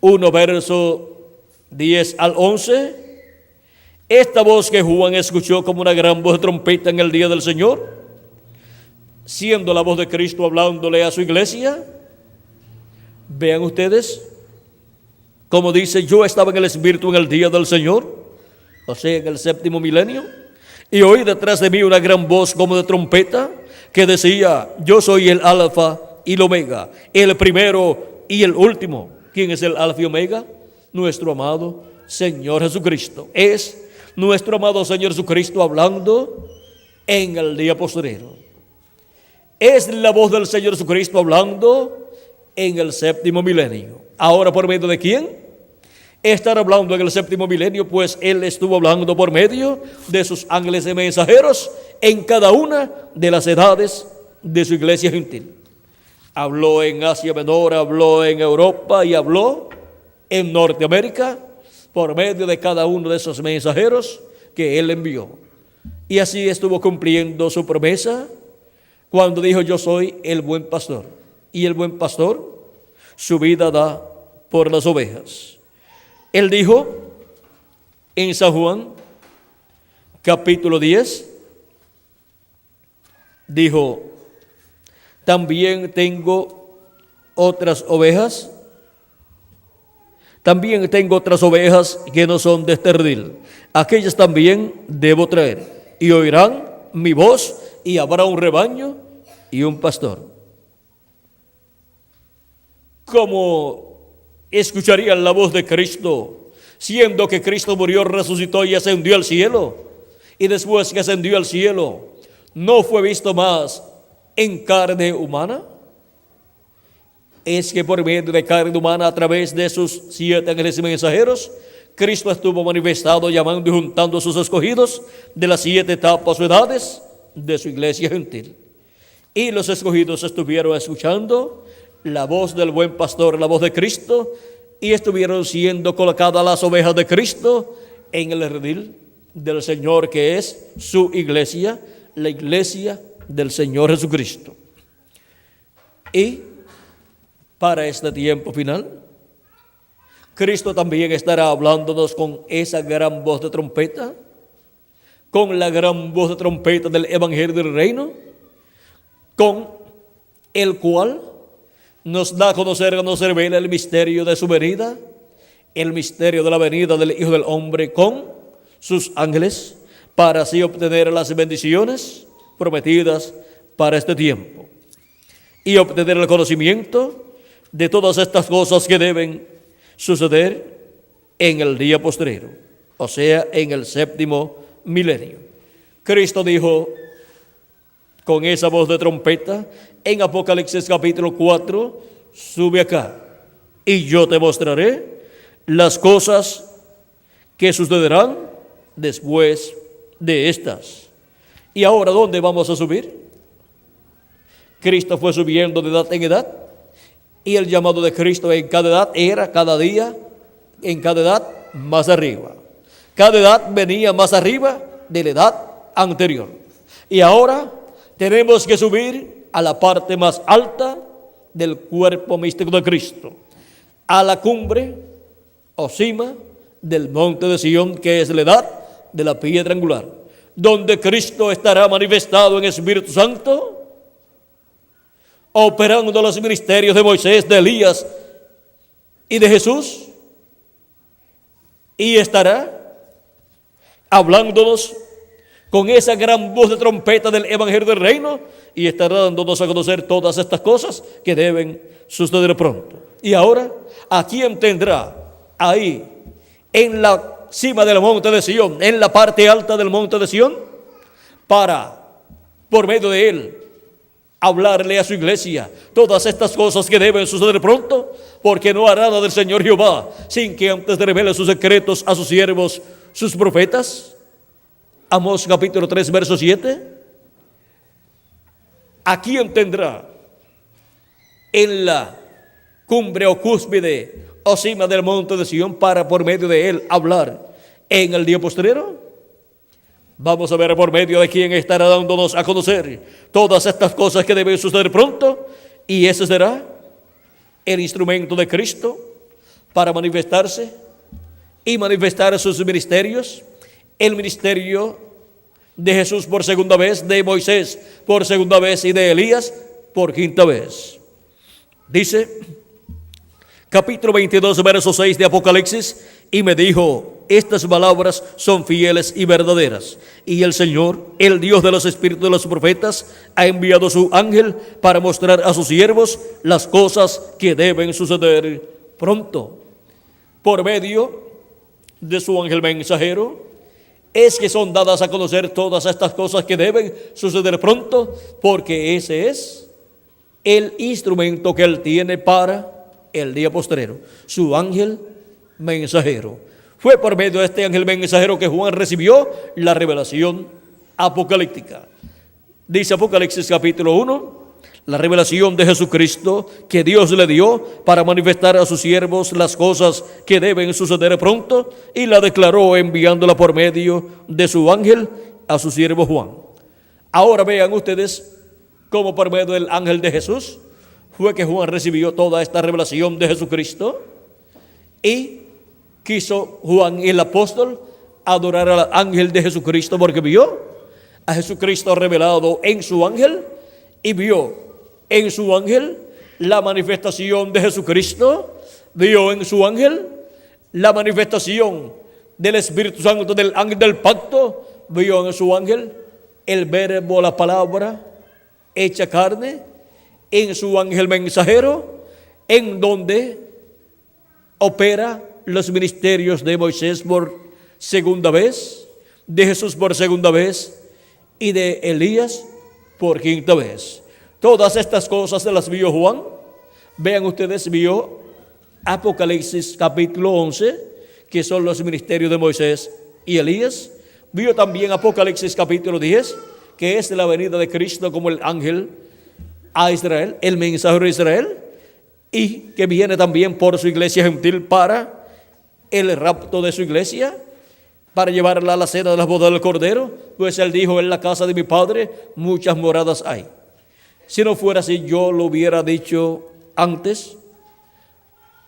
1, verso 10 al 11, esta voz que Juan escuchó como una gran voz de trompeta en el día del Señor, siendo la voz de Cristo hablándole a su iglesia. Vean ustedes, como dice, yo estaba en el Espíritu en el día del Señor, o sea, en el séptimo milenio, y oí detrás de mí una gran voz como de trompeta, que decía, yo soy el Alfa y el Omega, el primero y el último. ¿Quién es el Alfa y Omega? Nuestro amado Señor Jesucristo. Es nuestro amado Señor Jesucristo hablando en el día postrero. Es la voz del Señor Jesucristo hablando en el séptimo milenio. Ahora, ¿por medio de quién estar hablando en el séptimo milenio? Pues Él estuvo hablando por medio de sus ángeles y mensajeros en cada una de las edades de su iglesia gentil. Habló en Asia Menor, habló en Europa y habló en Norteamérica por medio de cada uno de esos mensajeros que Él envió. Y así estuvo cumpliendo su promesa cuando dijo, yo soy el buen pastor. Y el buen pastor su vida da por las ovejas. Él dijo en San Juan capítulo 10, dijo, también tengo otras ovejas, que no son de este redil. Aquellas también debo traer, y oirán mi voz, y habrá un rebaño y un pastor. ¿Cómo escucharían la voz de Cristo, siendo que Cristo murió, resucitó y ascendió al cielo? Y después que ascendió al cielo, no fue visto más en carne humana. Es que por medio de carne humana, a través de sus 7 ángeles y mensajeros, Cristo estuvo manifestado, llamando y juntando a sus escogidos de las 7 etapas o edades de su iglesia gentil. Y los escogidos estuvieron escuchando la voz del buen pastor, la voz de Cristo, y estuvieron siendo colocadas las ovejas de Cristo en el redil del Señor, que es su iglesia, la iglesia del Señor Jesucristo. Y para este tiempo final, Cristo también estará hablándonos con esa gran voz de trompeta, con la gran voz de trompeta del Evangelio del Reino, con el cual nos da a conocer, nos revela el misterio de su venida, el misterio de la venida del Hijo del Hombre con sus ángeles, para así obtener las bendiciones prometidas para este tiempo y obtener el conocimiento de todas estas cosas que deben suceder en el día postrero, o sea, en el séptimo milenio. Cristo dijo con esa voz de trompeta en Apocalipsis capítulo 4, sube acá y yo te mostraré las cosas que sucederán después de estas. ¿Y ahora dónde vamos a subir? Cristo fue subiendo de edad en edad, y el llamado de Cristo en cada edad era cada día, en cada edad más arriba. Cada edad venía más arriba de la edad anterior. Y ahora tenemos que subir a la parte más alta del cuerpo místico de Cristo, a la cumbre o cima del monte de Sión, que es la edad de la piedra angular, donde Cristo estará manifestado en Espíritu Santo, operando los ministerios de Moisés, de Elías y de Jesús, y estará hablándonos con esa gran voz de trompeta del Evangelio del Reino, y estará dándonos a conocer todas estas cosas que deben suceder pronto. Y ahora, ¿a quién tendrá ahí en la cima del monte de Sión, en la parte alta del monte de Sión, para, por medio de él, hablarle a su iglesia todas estas cosas que deben suceder pronto? Porque no hará nada del Señor Jehová sin que antes revele sus secretos a sus siervos, sus profetas. Amós capítulo 3, verso 7. ¿A quién tendrá en la cumbre o cúspide o cima del monte de Sión para por medio de él hablar en el día postrero? Vamos a ver por medio de quién estará dándonos a conocer todas estas cosas que deben suceder pronto, y ese será el instrumento de Cristo para manifestarse y manifestar sus ministerios. El ministerio de Jesús por segunda vez, de Moisés por segunda vez y de Elías por quinta vez. Dice capítulo 22, verso 6 de Apocalipsis: y me dijo, estas palabras son fieles y verdaderas, y el Señor, el Dios de los espíritus de los profetas, ha enviado su ángel para mostrar a sus siervos las cosas que deben suceder pronto. Por medio de su ángel mensajero es que son dadas a conocer todas estas cosas que deben suceder pronto, porque ese es el instrumento que él tiene para el día postrero, su ángel mensajero. Fue por medio de este ángel mensajero que Juan recibió la revelación apocalíptica. Dice Apocalipsis capítulo 1, la revelación de Jesucristo que Dios le dio para manifestar a sus siervos las cosas que deben suceder pronto, y la declaró enviándola por medio de su ángel a su siervo Juan. Ahora vean ustedes cómo por medio del ángel de Jesús fue que Juan recibió toda esta revelación de Jesucristo, y quiso Juan el apóstol adorar al ángel de Jesucristo porque vio a Jesucristo revelado en su ángel, y vio en su ángel la manifestación de Jesucristo, vio en su ángel la manifestación del Espíritu Santo, del ángel del pacto, vio en su ángel el verbo, la palabra hecha carne, en su ángel mensajero, en donde opera los ministerios de Moisés por segunda vez, de Jesús por segunda vez y de Elías por quinta vez. Todas estas cosas se las vio Juan. Vean ustedes, vio Apocalipsis capítulo 11, que son los ministerios de Moisés y Elías. Vio también Apocalipsis capítulo 10, que es la venida de Cristo como el ángel a Israel, el mensajero de Israel, y que viene también por su iglesia gentil para el rapto de su iglesia, para llevarla a la cena de las bodas del Cordero, pues él dijo, en la casa de mi Padre muchas moradas hay. Si no fuera así, yo lo hubiera dicho antes.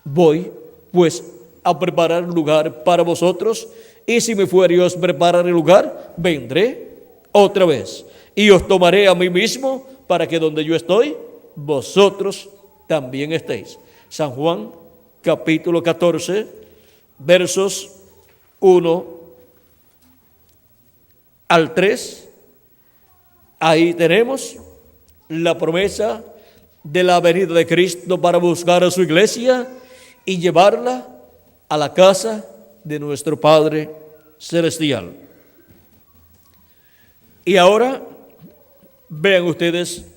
Voy pues a preparar lugar para vosotros, y si me fuere y os preparar el lugar, vendré otra vez y os tomaré a mí mismo, para que donde yo estoy, vosotros también estéis. San Juan, capítulo 14, versos 1 al 3. Ahí tenemos la promesa de la venida de Cristo para buscar a su iglesia y llevarla a la casa de nuestro Padre Celestial. Y ahora vean ustedes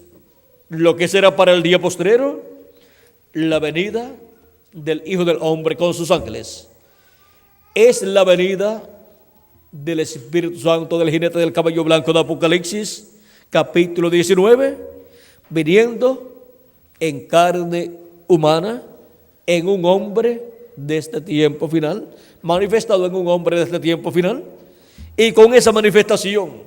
lo que será para el día postrero la venida del Hijo del Hombre con sus ángeles. Es la venida del Espíritu Santo del jinete del caballo blanco de Apocalipsis, capítulo 19, viniendo en carne humana, en un hombre de este tiempo final, manifestado en un hombre de este tiempo final, y con esa manifestación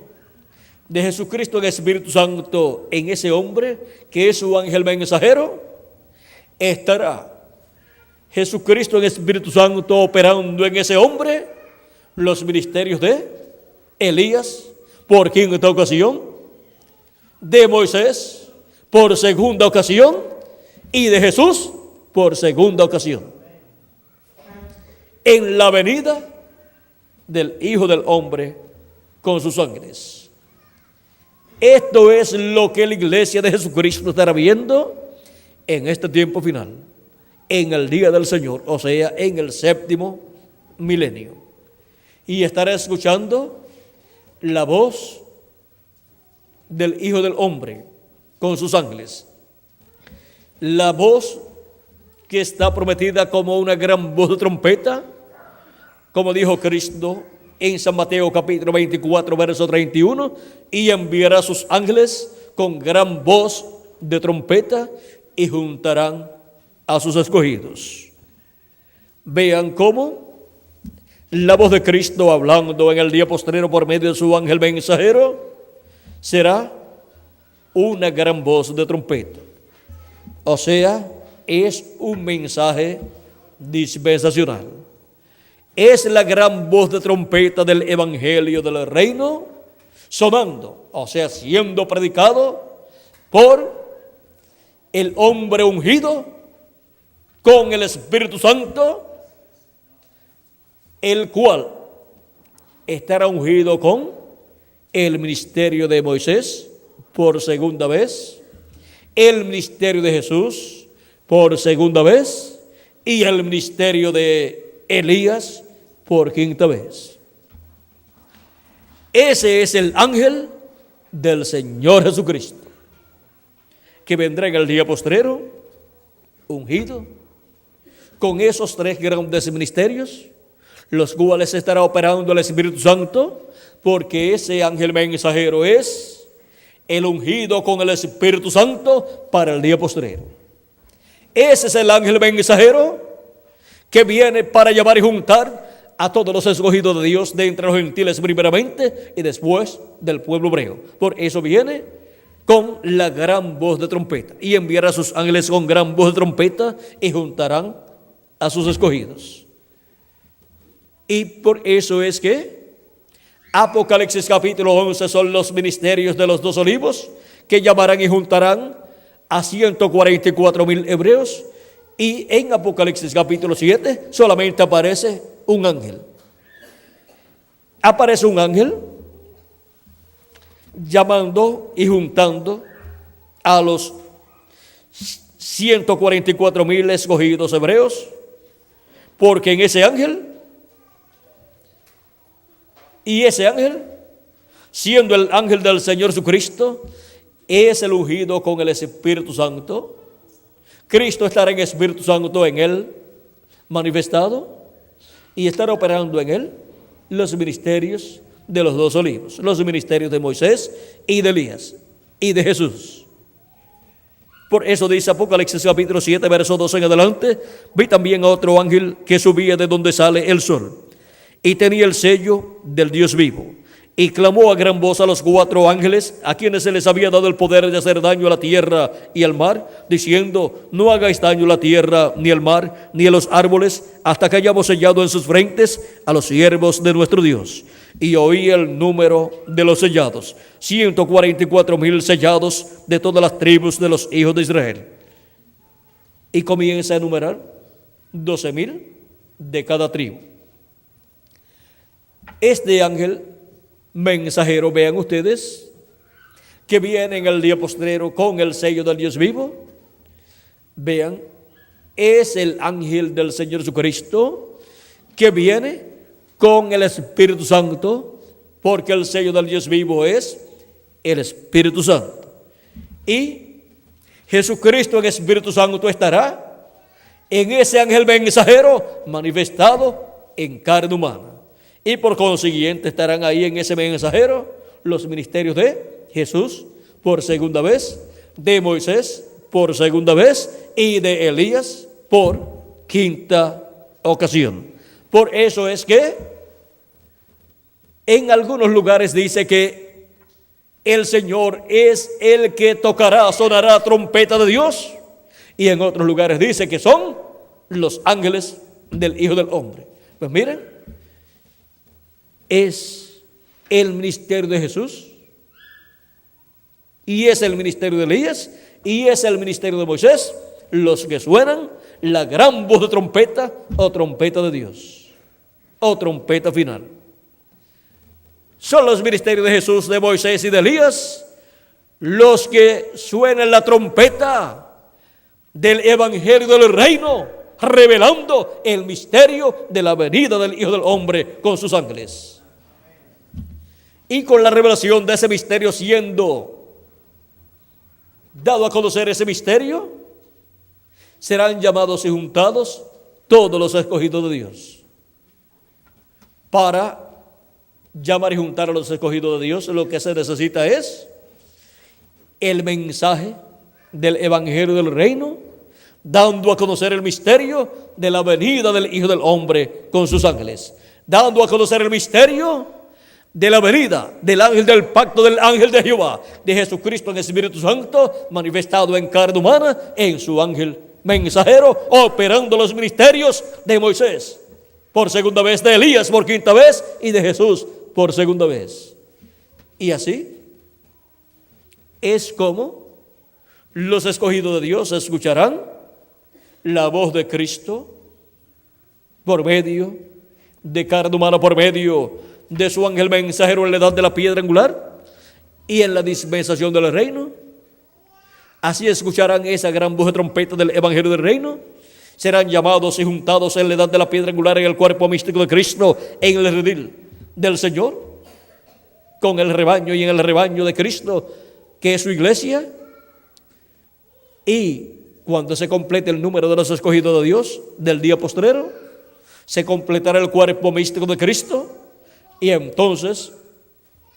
de Jesucristo en Espíritu Santo en ese hombre, que es su ángel mensajero, estará Jesucristo en Espíritu Santo operando en ese hombre los ministerios de Elías, por quinta ocasión, de Moisés, por segunda ocasión, y de Jesús, por segunda ocasión, en la venida del Hijo del Hombre con sus ángeles. Esto es lo que la iglesia de Jesucristo estará viendo en este tiempo final, en el día del Señor, o sea, en el séptimo milenio. Y estará escuchando la voz del Hijo del Hombre con sus ángeles. La voz que está prometida como una gran voz de trompeta, como dijo Cristo en San Mateo capítulo 24, verso 31, y enviará a sus ángeles con gran voz de trompeta y juntarán a sus escogidos. Vean cómo la voz de Cristo hablando en el día postrero por medio de su ángel mensajero será una gran voz de trompeta. O sea, es un mensaje dispensacional. Es la gran voz de trompeta del evangelio del reino sonando, o sea, siendo predicado por el hombre ungido con el Espíritu Santo, el cual estará ungido con el ministerio de Moisés por segunda vez, el ministerio de Jesús por segunda vez y el ministerio de Elías por quinta vez. Ese es el ángel del Señor Jesucristo, que vendrá en el día postrero, ungido, con esos tres grandes ministerios, los cuales estará operando el Espíritu Santo, porque ese ángel mensajero es el ungido con el Espíritu Santo para el día postrero. Ese es el ángel mensajero que viene para llamar y juntar a todos los escogidos de Dios de entre los gentiles primeramente y después del pueblo hebreo. Por eso viene con la gran voz de trompeta y enviará a sus ángeles con gran voz de trompeta y juntarán a sus escogidos. Y por eso es que Apocalipsis capítulo 11 son los ministerios de los 2 olivos, que llamarán y juntarán a 144,000 hebreos. Y en Apocalipsis capítulo 7 solamente aparece un ángel. Aparece un ángel llamando y juntando a los 144,000 escogidos hebreos, porque en ese ángel, y ese ángel, siendo el ángel del Señor Jesucristo, es el ungido con el Espíritu Santo. Cristo estará en Espíritu Santo en él manifestado y estará operando en él los ministerios de los 2 olivos, los ministerios de Moisés y de Elías y de Jesús. Por eso dice Apocalipsis capítulo 7, verso 12 en adelante: vi también a otro ángel que subía de donde sale el sol y tenía el sello del Dios vivo, y clamó a gran voz a los 4 ángeles a quienes se les había dado el poder de hacer daño a la tierra y al mar, diciendo: no hagáis daño a la tierra, ni al mar, ni a los árboles, hasta que hayamos sellado en sus frentes a los siervos de nuestro Dios. Y oí el número de los sellados, 144,000 sellados de todas las tribus de los hijos de Israel. y comienza a enumerar 12,000 de cada tribu. Este ángel mensajero, vean ustedes, que viene en el día postrero con el sello del Dios vivo, vean, es el ángel del Señor Jesucristo que viene con el Espíritu Santo, porque el sello del Dios vivo es el Espíritu Santo. Y Jesucristo en Espíritu Santo estará en ese ángel mensajero manifestado en carne humana. Y por consiguiente estarán ahí en ese mensajero los ministerios de Jesús por segunda vez, de Moisés por segunda vez y de Elías por quinta ocasión. Por eso es que en algunos lugares dice que el Señor es el que tocará, sonará trompeta de Dios, y en otros lugares dice que son los ángeles del Hijo del Hombre. Pues miren, es el ministerio de Jesús, y es el ministerio de Elías, y es el ministerio de Moisés, los que suenan la gran voz de trompeta, o trompeta de Dios, o trompeta final. Son los ministerios de Jesús, de Moisés y de Elías los que suenan la trompeta del evangelio del reino, revelando el misterio de la venida del Hijo del Hombre con sus ángeles. Y con la revelación de ese misterio siendo dado a conocer ese misterio, serán llamados y juntados todos los escogidos de Dios. Para llamar y juntar a los escogidos de Dios, lo que se necesita es el mensaje del evangelio del reino, dando a conocer el misterio de la venida del Hijo del Hombre con sus ángeles, dando a conocer el misterio de la venida del ángel del pacto, del ángel de Jehová, de Jesucristo en Espíritu Santo, manifestado en carne humana, en su ángel mensajero, operando los ministerios de Moisés por segunda vez, de Elías por quinta vez y de Jesús por segunda vez. Y así es como los escogidos de Dios escucharán la voz de Cristo por medio de carne humana, por medio de su ángel mensajero en la edad de la piedra angular y en la dispensación del reino. Así escucharán esa gran voz de trompeta del evangelio del reino. Serán llamados y juntados en la edad de la piedra angular en el cuerpo místico de Cristo, en el redil del Señor, con el rebaño y en el rebaño de Cristo, que es su iglesia. Y cuando se complete el número de los escogidos de Dios del día postrero, se completará el cuerpo místico de Cristo, y entonces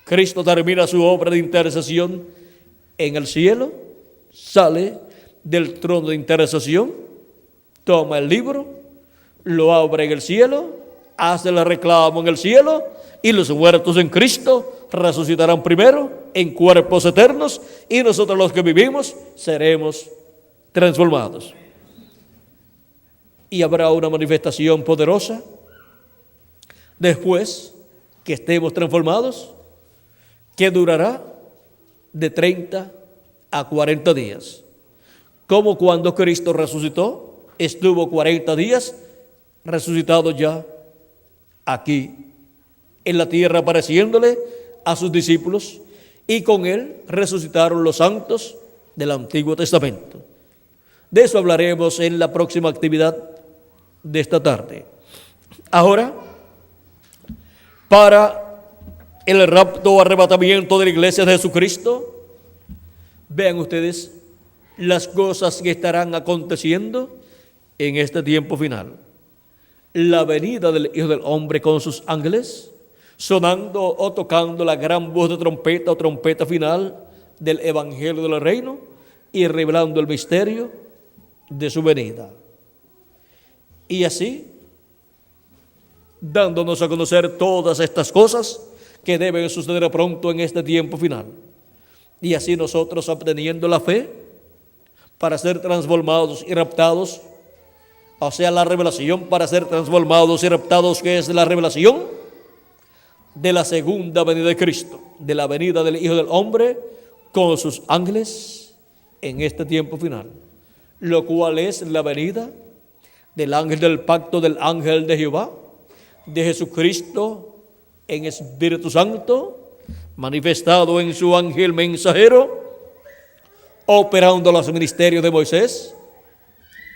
Cristo termina su obra de intercesión en el cielo, sale del trono de intercesión, toma el libro, lo abre en el cielo, hace el reclamo en el cielo, y los muertos en Cristo resucitarán primero en cuerpos eternos, y nosotros los que vivimos seremos transformados. Y habrá una manifestación poderosa después que estemos transformados, que durará de 30 a 40 días. Como cuando Cristo resucitó, estuvo 40 días resucitado ya aquí en la tierra, apareciéndole a sus discípulos, y con él resucitaron los santos del Antiguo Testamento. De eso hablaremos en la próxima actividad de esta tarde. Ahora, para el rapto o arrebatamiento de la iglesia de Jesucristo, vean ustedes las cosas que estarán aconteciendo en este tiempo final. La venida del Hijo del Hombre con sus ángeles, sonando o tocando la gran voz de trompeta o trompeta final del evangelio del reino, y revelando el misterio de su venida. Y así, dándonos a conocer todas estas cosas que deben suceder pronto en este tiempo final. Y así nosotros, obteniendo la fe para ser transformados y raptados, o sea, la revelación para ser transformados y raptados, que es la revelación de la segunda venida de Cristo, de la venida del Hijo del Hombre con sus ángeles en este tiempo final. lo cual es la venida del ángel del pacto, del ángel de Jehová, de Jesucristo en Espíritu Santo, manifestado en su ángel mensajero, operando los ministerios de Moisés,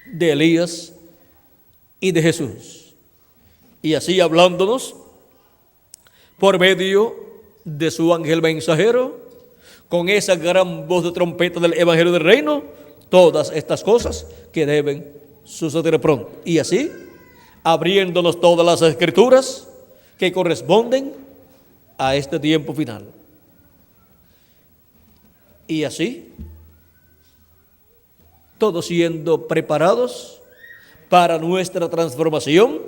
de Elías y de Jesús. Y así hablándonos por medio de su ángel mensajero, con esa gran voz de trompeta del Evangelio del Reino, todas estas cosas que deben suceder pronto. Y así, abriéndonos todas las escrituras que corresponden a este tiempo final. Y así, todos siendo preparados para nuestra transformación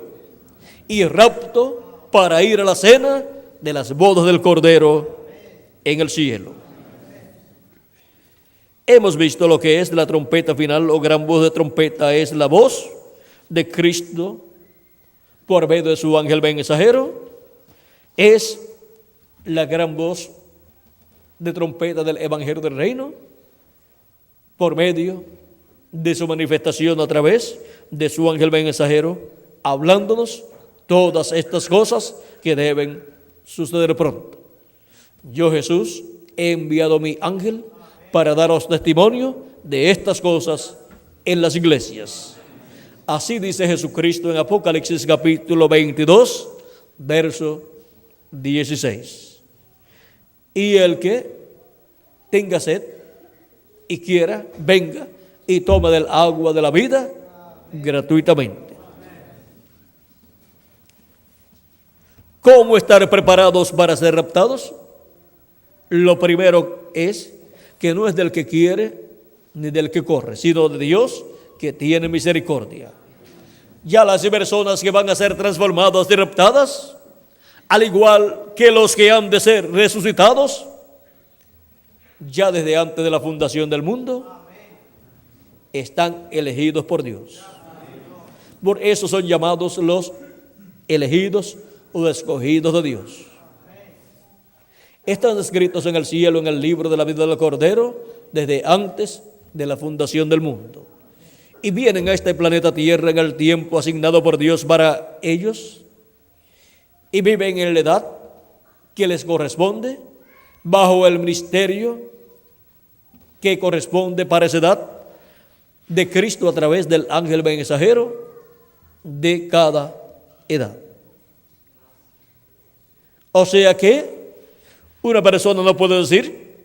y rapto para ir a la cena de las bodas del Cordero en el cielo. Hemos visto lo que es la trompeta final o gran voz de trompeta. Es la voz de Cristo por medio de su ángel mensajero. Es la gran voz de trompeta del Evangelio del Reino por medio de su manifestación a través de su ángel mensajero, hablándonos todas estas cosas que deben suceder pronto. Yo, Jesús, he enviado mi ángel para daros testimonio de estas cosas en las iglesias. Así dice Jesucristo en Apocalipsis capítulo 22, verso 16. Y el que tenga sed y quiera, venga y tome del agua de la vida gratuitamente. ¿Cómo estar preparados para ser raptados? Lo primero es que no es del que quiere ni del que corre, sino de Dios que tiene misericordia. Ya las personas que van a ser transformadas y raptadas, al igual que los que han de ser resucitados, ya desde antes de la fundación del mundo, están elegidos por Dios. Por eso son llamados los elegidos o escogidos de Dios. Están escritos en el cielo, en el libro de la vida del Cordero, desde antes de la fundación del mundo. Y vienen a este planeta Tierra en el tiempo asignado por Dios para ellos, y viven en la edad que les corresponde, bajo el ministerio que corresponde para esa edad de Cristo a través del ángel mensajero de cada edad. O sea que una persona no puede decir: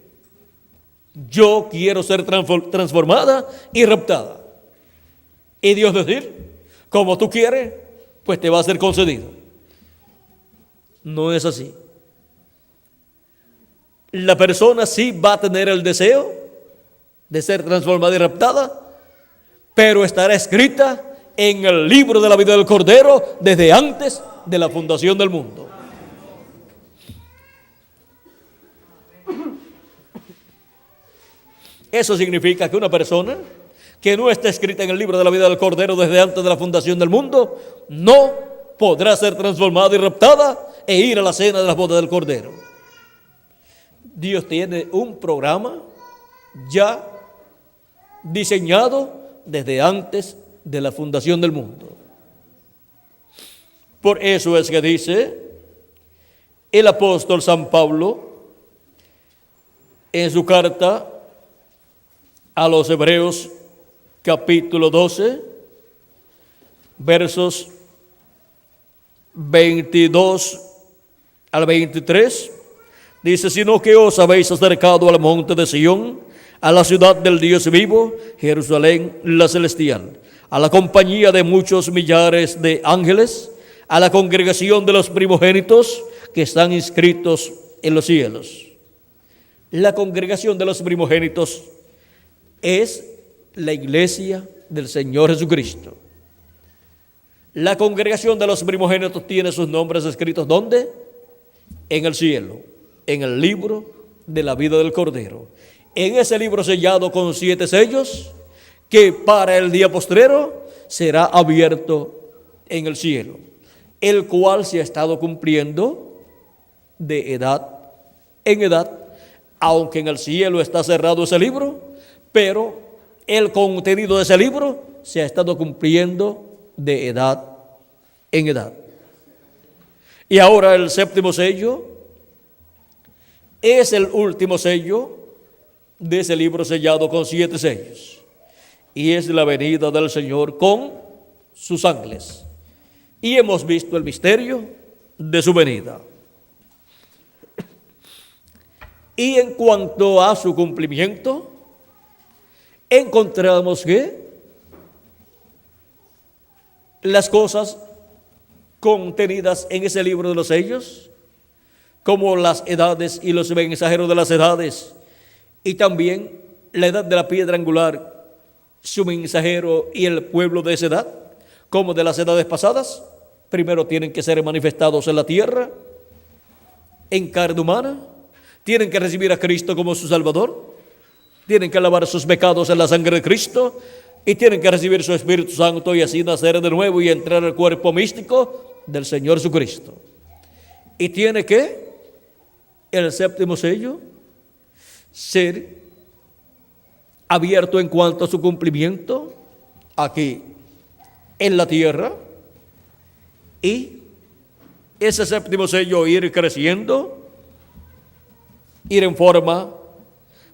yo quiero ser transformada y raptada. Y Dios decir: como tú quieres, pues te va a ser concedido. No es así. La persona sí va a tener el deseo de ser transformada y raptada, pero estará escrita en el libro de la vida del Cordero desde antes de la fundación del mundo. Eso significa que una persona que no está escrita en el libro de la vida del Cordero desde antes de la fundación del mundo no podrá ser transformada y raptada e ir a la cena de las bodas del Cordero. Dios tiene un programa ya diseñado desde antes de la fundación del mundo. Por eso es que dice el apóstol San Pablo en su carta a los Hebreos capítulo 12, versos 22 al 23, dice: sino que os habéis acercado al monte de Sión, a la ciudad del Dios vivo, Jerusalén la celestial, a la compañía de muchos millares de ángeles, a la congregación de los primogénitos que están inscritos en los cielos. La congregación de los primogénitos es la iglesia del Señor Jesucristo. La congregación de los primogénitos tiene sus nombres escritos ¿dónde? En el cielo, en el libro de la vida del Cordero. En ese libro sellado con 7 sellos, que para el día postrero será abierto en el cielo, el cual se ha estado cumpliendo de edad en edad, aunque en el cielo está cerrado ese libro, pero el contenido de ese libro se ha estado cumpliendo de edad en edad. Y ahora el séptimo sello es el último sello de ese libro sellado con 7 sellos. Y es la venida del Señor con sus ángeles. Y hemos visto el misterio de su venida. Y en cuanto a su cumplimiento, encontramos que las cosas contenidas en ese libro de los sellos, como las edades y los mensajeros de las edades, y también la edad de la piedra angular, su mensajero y el pueblo de esa edad, como de las edades pasadas, primero tienen que ser manifestados en la tierra, en carne humana, tienen que recibir a Cristo como su Salvador, tienen que lavar sus pecados en la sangre de Cristo, y tienen que recibir su Espíritu Santo y así nacer de nuevo y entrar al cuerpo místico del Señor Jesucristo. Y tiene que el séptimo sello ser abierto en cuanto a su cumplimiento aquí en la tierra, y ese séptimo sello ir creciendo, ir en forma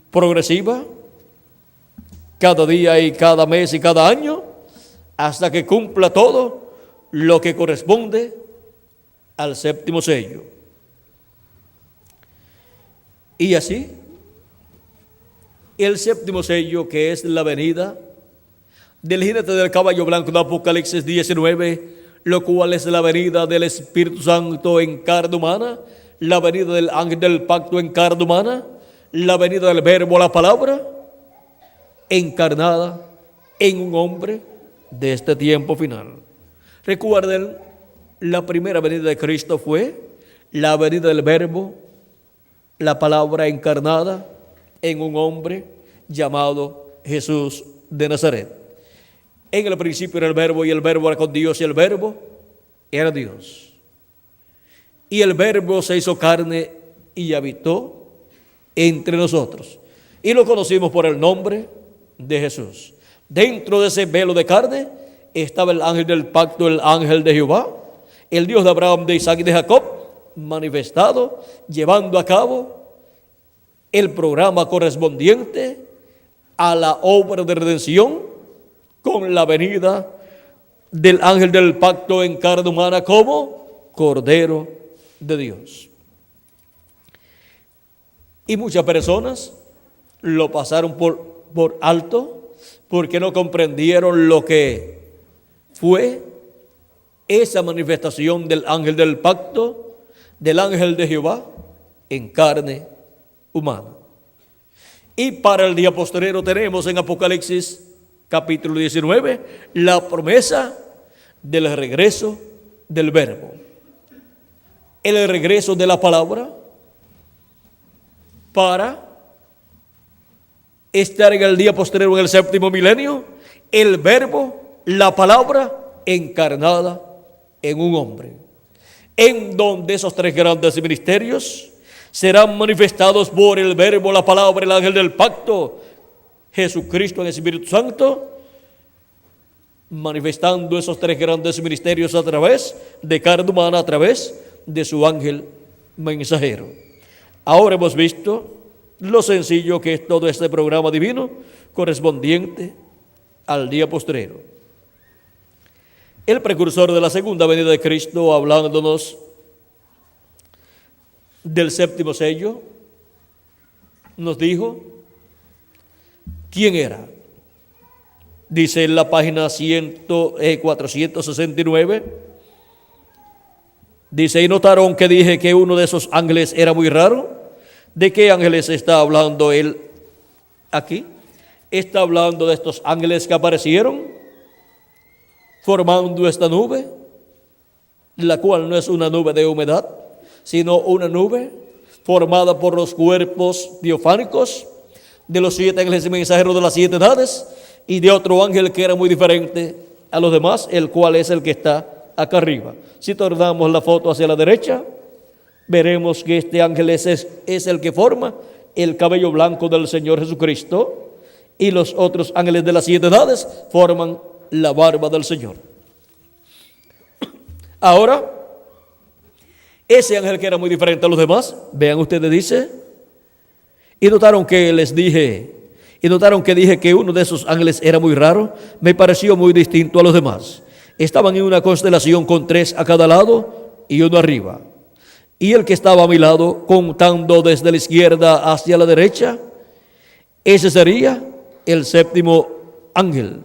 progresiva, cada día y cada mes y cada año, hasta que cumpla todo lo que corresponde al séptimo sello. Y así, el séptimo sello, que es la venida del jinete del caballo blanco de Apocalipsis 19, lo cual es la venida del Espíritu Santo en carne humana, la venida del ángel del pacto en carne humana, la venida del verbo, la palabra, encarnada en un hombre de este tiempo final. Recuerden, la primera venida de Cristo fue la venida del verbo, la palabra encarnada en un hombre llamado Jesús de Nazaret. En el principio era el verbo, y el verbo era con Dios, y el verbo era Dios. Y el verbo se hizo carne y habitó entre nosotros. Y lo conocimos por el nombre de Jesús. Dentro de ese velo de carne estaba el ángel del pacto, el ángel de Jehová, el Dios de Abraham, de Isaac y de Jacob, manifestado, llevando a cabo el programa correspondiente a la obra de redención con la venida del ángel del pacto en carne humana como Cordero de Dios. Y muchas personas lo pasaron por alto porque no comprendieron lo que fue esa manifestación del ángel del pacto, del ángel de Jehová en carne humana. Y para el día postrero tenemos en Apocalipsis capítulo 19 la promesa del regreso del verbo, el regreso de la palabra para estar en el día postrero, en el séptimo milenio, el verbo, la palabra encarnada en un hombre, en donde esos 3 grandes ministerios serán manifestados por el verbo, la palabra, el ángel del pacto, Jesucristo en el Espíritu Santo, manifestando esos 3 grandes ministerios a través de carne humana, a través de su ángel mensajero. Ahora hemos visto lo sencillo que es todo este programa divino correspondiente al día postrero. El precursor de la segunda venida de Cristo, hablándonos del séptimo sello, nos dijo quién era. Dice en la página 469, dice: y notaron que dije que uno de esos ángeles era muy raro. ¿De qué ángeles está hablando él aquí? Está hablando de estos ángeles que aparecieron formando esta nube, la cual no es una nube de humedad, sino una nube formada por los cuerpos teofánicos de los 7 ángeles mensajeros de las 7 edades, y de otro ángel que era muy diferente a los demás, el cual es el que está acá arriba. Si tornamos la foto hacia la derecha, veremos que este ángel es el que forma el cabello blanco del Señor Jesucristo, y los otros ángeles de las 7 edades forman la barba del Señor. Ahora, ese ángel que era muy diferente a los demás, vean ustedes, dice, y notaron que dije que uno de esos ángeles era muy raro, me pareció muy distinto a los demás. Estaban en una constelación con 3 a cada lado y uno arriba. Y el que estaba a mi lado, contando desde la izquierda hacia la derecha, ese sería el 7º ángel.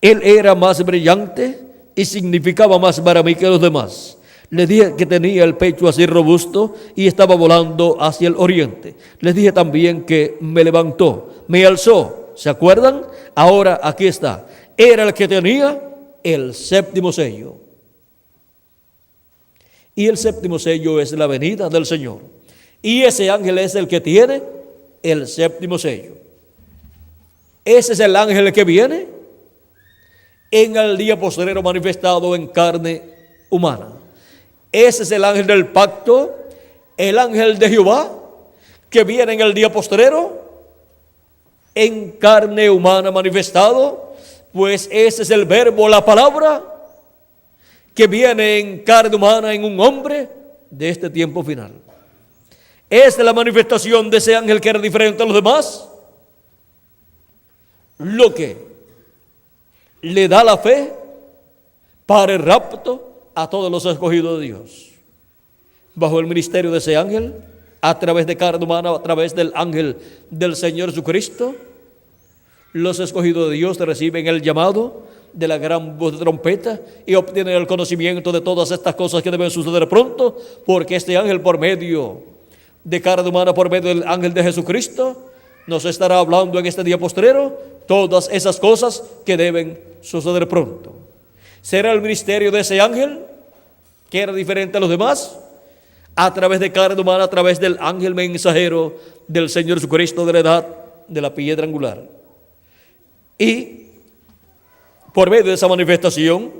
Él era más brillante y significaba más para mí que los demás. Les dije que tenía el pecho así robusto y estaba volando hacia el oriente. Les dije también que me levantó, me alzó. ¿Se acuerdan? Ahora aquí está. Era el que tenía el 7º sello. Y el 7º sello es la venida del Señor. Y ese ángel es el que tiene el 7º sello. Ese es el ángel que viene en el día postrero manifestado en carne humana. Ese es el ángel del pacto, el ángel de Jehová, que viene en el día postrero en carne humana manifestado, pues ese es el verbo, la palabra, que viene en carne humana en un hombre de este tiempo final. Esta es la manifestación de ese ángel que era diferente a los demás, lo que le da la fe para el rapto a todos los escogidos de Dios. Bajo el ministerio de ese ángel, a través de carne humana, a través del ángel del Señor Jesucristo, los escogidos de Dios reciben el llamado de la gran voz de trompeta y obtienen el conocimiento de todas estas cosas que deben suceder pronto, porque este ángel, por medio de carne humana, por medio del ángel de Jesucristo, nos estará hablando en este día postrero todas esas cosas que deben suceder pronto. ¿Será el ministerio de ese ángel, que era diferente a los demás? A través de carne humana, a través del ángel mensajero del Señor Jesucristo, de la edad de la piedra angular. Y por medio de esa manifestación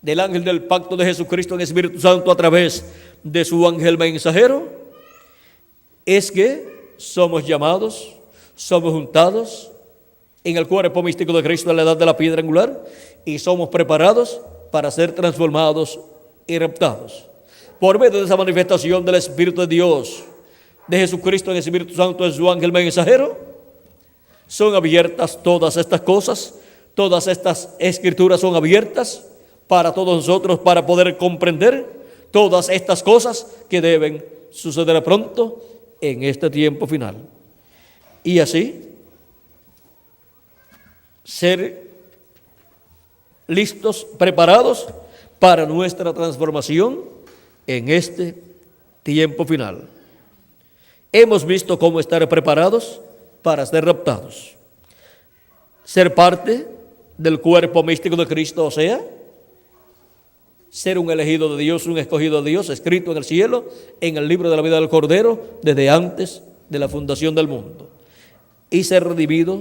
del ángel del pacto de Jesucristo en Espíritu Santo, a través de su ángel mensajero, es que somos llamados, somos juntados en el cuerpo místico de Cristo en la edad de la piedra angular y somos preparados para ser transformados y raptados. Por medio de esa manifestación del Espíritu de Dios, de Jesucristo en el Espíritu Santo, en su ángel mensajero, son abiertas todas estas cosas, todas estas escrituras son abiertas para todos nosotros, para poder comprender todas estas cosas que deben suceder pronto en este tiempo final. Y así, ser listos, preparados para nuestra transformación en este tiempo final. Hemos visto cómo estar preparados para ser raptados, ser parte del cuerpo místico de Cristo, o sea, ser un elegido de Dios, un escogido de Dios, escrito en el cielo, en el libro de la vida del Cordero, desde antes de la fundación del mundo, y ser redimido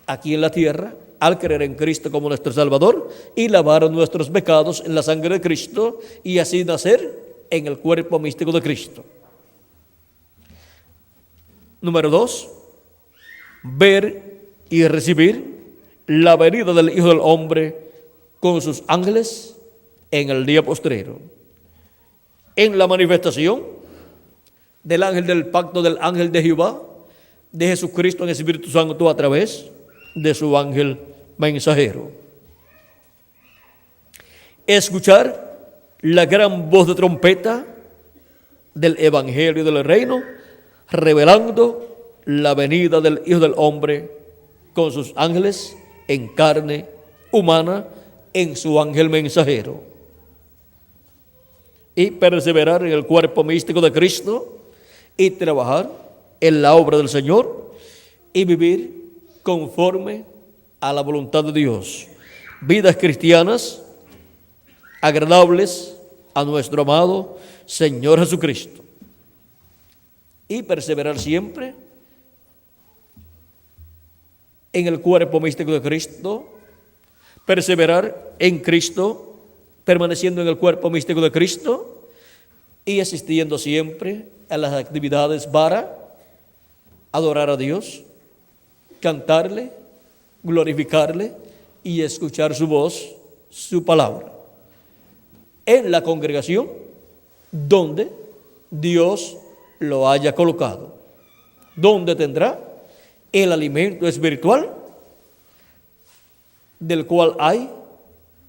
aquí en la tierra, al creer en Cristo como nuestro Salvador, y lavar nuestros pecados en la sangre de Cristo, y así nacer en el cuerpo místico de Cristo. Número 2, ver y recibir la venida del Hijo del Hombre con sus ángeles en el día postrero. En la manifestación del ángel del pacto, del ángel de Jehová, de Jesucristo en el Espíritu Santo a través de su ángel mensajero. Escuchar la gran voz de trompeta del Evangelio del Reino, revelando la venida del Hijo del Hombre con sus ángeles en carne humana, en su ángel mensajero. Y perseverar en el cuerpo místico de Cristo y trabajar en la obra del Señor y vivir conforme a la voluntad de Dios. Vidas cristianas agradables a nuestro amado Señor Jesucristo. Y perseverar siempre en el cuerpo místico de Cristo, perseverar en Cristo, permaneciendo en el cuerpo místico de Cristo y asistiendo siempre a las actividades para adorar a Dios, cantarle, glorificarle y escuchar su voz, su palabra, en la congregación donde Dios lo haya colocado, donde tendrá el alimento espiritual del cual hay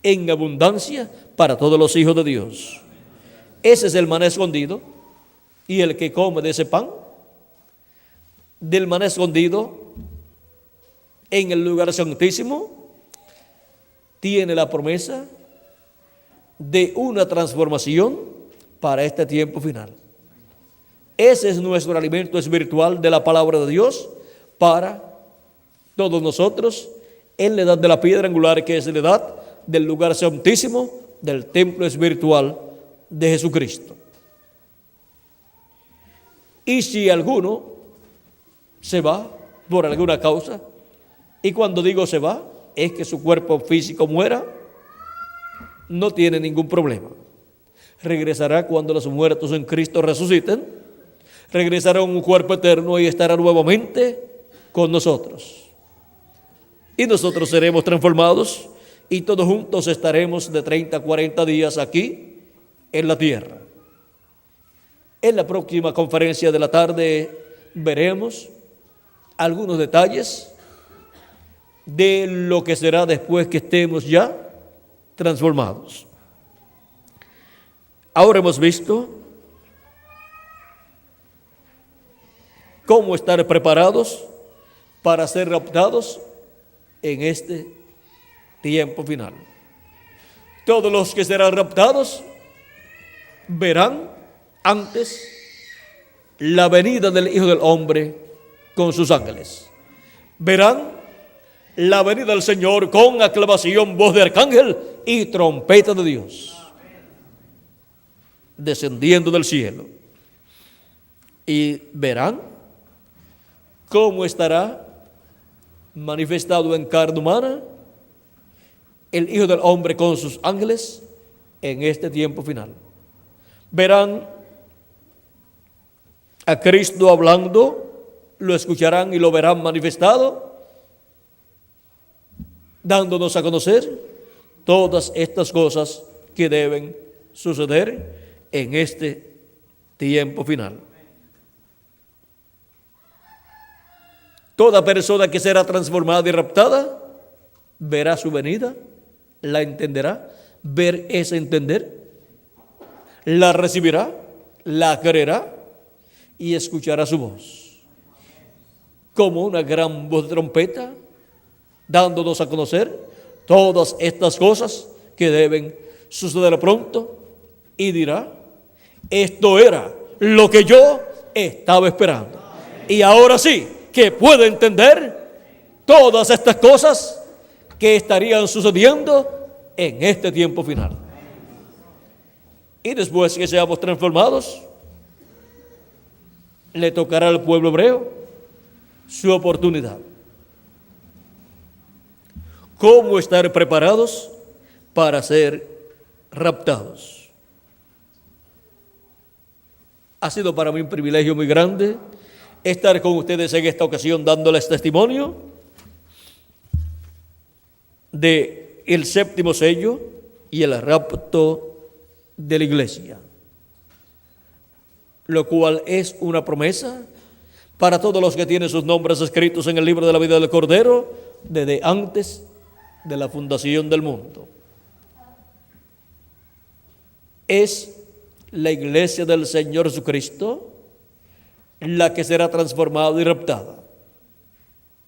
en abundancia para todos los hijos de Dios. Ese es el maná escondido, y el que come de ese pan, del maná escondido en el lugar santísimo, tiene la promesa de una transformación para este tiempo final. Ese es nuestro alimento espiritual de la palabra de Dios para todos nosotros en la edad de la piedra angular, que es la edad del lugar santísimo, del templo espiritual de Jesucristo. Y si alguno se va por alguna causa, y cuando digo se va, es que su cuerpo físico muera, no tiene ningún problema. Regresará cuando los muertos en Cristo resuciten, regresará a un cuerpo eterno y estará nuevamente con nosotros. Y nosotros seremos transformados y todos juntos estaremos de 30 a 40 días aquí en la tierra. En la próxima conferencia de la tarde veremos algunos detalles de lo que será después que estemos ya transformados. Ahora hemos visto cómo estar preparados para ser raptados en este tiempo final. Todos los que serán raptados verán antes la venida del Hijo del Hombre con sus ángeles. Verán la venida del Señor con aclamación, voz de arcángel y trompeta de Dios, descendiendo del cielo. Y verán cómo estará manifestado en carne humana el Hijo del Hombre con sus ángeles en este tiempo final. Verán a Cristo hablando, lo escucharán y lo verán manifestado, dándonos a conocer todas estas cosas que deben suceder en este tiempo final. Toda persona que será transformada y raptada verá su venida, la entenderá. Ver es entender, la recibirá, la creerá y escuchará su voz como una gran voz de trompeta, dándonos a conocer todas estas cosas que deben suceder pronto, y dirá: esto era lo que yo estaba esperando. Y ahora sí que puedo entender todas estas cosas que estarían sucediendo en este tiempo final. Y después que seamos transformados, le tocará al pueblo hebreo su oportunidad. ¿Cómo estar preparados para ser raptados? Ha sido para mí un privilegio muy grande estar con ustedes en esta ocasión dándoles testimonio de el séptimo sello y el rapto de la iglesia, lo cual es una promesa para todos los que tienen sus nombres escritos en el libro de la vida del Cordero desde antes de la fundación del mundo. Es la iglesia del Señor Jesucristo la que será transformada y raptada.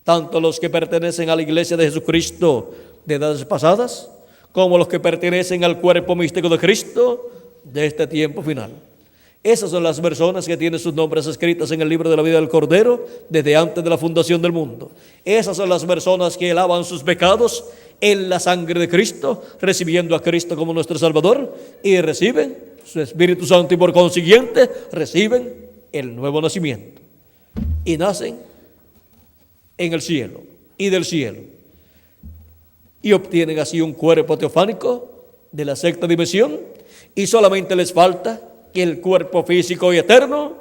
Tanto los que pertenecen a la iglesia de Jesucristo de edades pasadas, como los que pertenecen al cuerpo místico de Cristo de este tiempo final. Esas son las personas que tienen sus nombres escritos en el libro de la vida del Cordero desde antes de la fundación del mundo. Esas son las personas que lavan sus pecados en la sangre de Cristo, recibiendo a Cristo como nuestro Salvador, y reciben su Espíritu Santo, y por consiguiente reciben el nuevo nacimiento y nacen en el cielo y del cielo, y obtienen así un cuerpo teofánico de la sexta dimensión, y solamente les falta que el cuerpo físico y eterno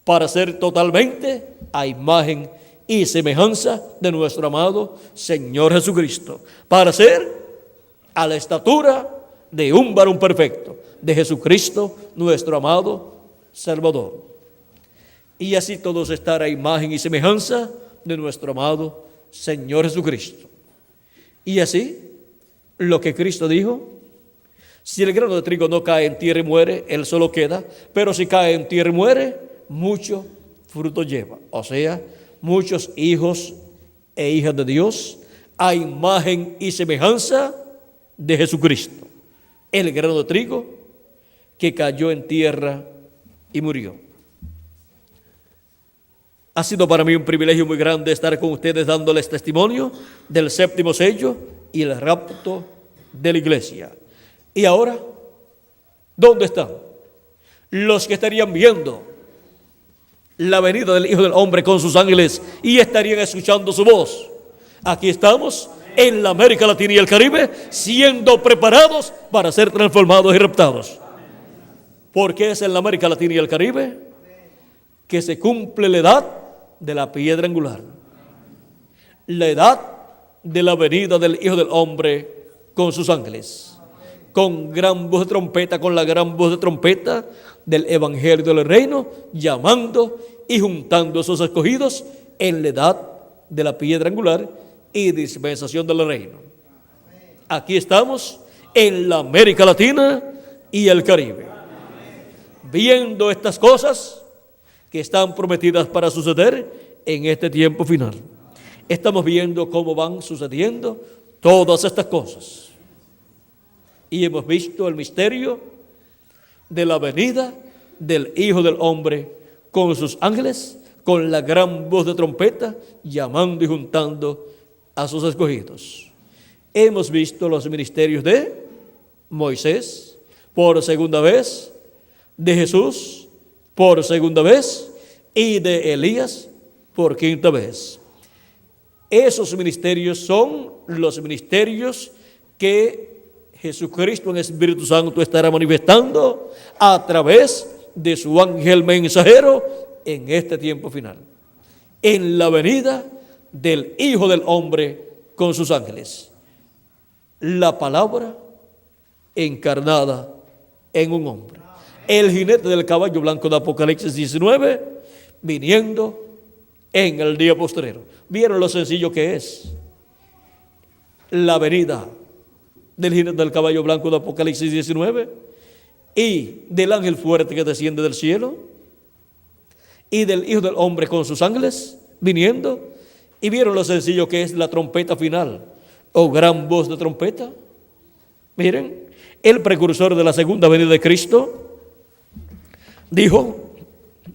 para ser totalmente a imagen y semejanza de nuestro amado Señor Jesucristo, para ser a la estatura de un varón perfecto, de Jesucristo, nuestro amado Salvador. Y así todos estar a imagen y semejanza de nuestro amado Señor Jesucristo. Y así, lo que Cristo dijo: si el grano de trigo no cae en tierra y muere, él solo queda, pero si cae en tierra y muere, mucho fruto lleva. O sea, muchos hijos e hijas de Dios a imagen y semejanza de Jesucristo, el grano de trigo que cayó en tierra y murió. Ha sido para mí un privilegio muy grande estar con ustedes dándoles testimonio del séptimo sello y el rapto de la iglesia. Y ahora, ¿dónde están los que estarían viendo la venida del Hijo del Hombre con sus ángeles y estarían escuchando su voz? Aquí estamos en la América Latina y el Caribe, siendo preparados para ser transformados y raptados. ¿Por qué es en la América Latina y el Caribe que se cumple la edad de la piedra angular? La edad de la venida del Hijo del Hombre con sus ángeles, con gran voz de trompeta, con la gran voz de trompeta del Evangelio del Reino, llamando y juntando a sus escogidos en la edad de la piedra angular y dispensación del reino. Aquí estamos en la América Latina y el Caribe, viendo estas cosas que están prometidas para suceder en este tiempo final. Estamos viendo cómo van sucediendo todas estas cosas. Y hemos visto el misterio de la venida del Hijo del Hombre con sus ángeles, con la gran voz de trompeta, llamando y juntando a sus escogidos. Hemos visto los ministerios de Moisés por segunda vez, de Jesús por segunda vez y de Elías por quinta vez. Esos ministerios son los ministerios que Jesucristo en Espíritu Santo estará manifestando a través de su ángel mensajero en este tiempo final, en la venida del Hijo del Hombre con sus ángeles. La palabra encarnada en un hombre. El jinete del caballo blanco de Apocalipsis 19, viniendo en el día postrero. ¿Vieron lo sencillo que es la venida del jinete del caballo blanco de Apocalipsis 19 y del ángel fuerte que desciende del cielo y del Hijo del Hombre con sus ángeles viniendo? ¿Y vieron lo sencillo que es la trompeta final o gran voz de trompeta? Miren, el precursor de la segunda venida de Cristo dijo,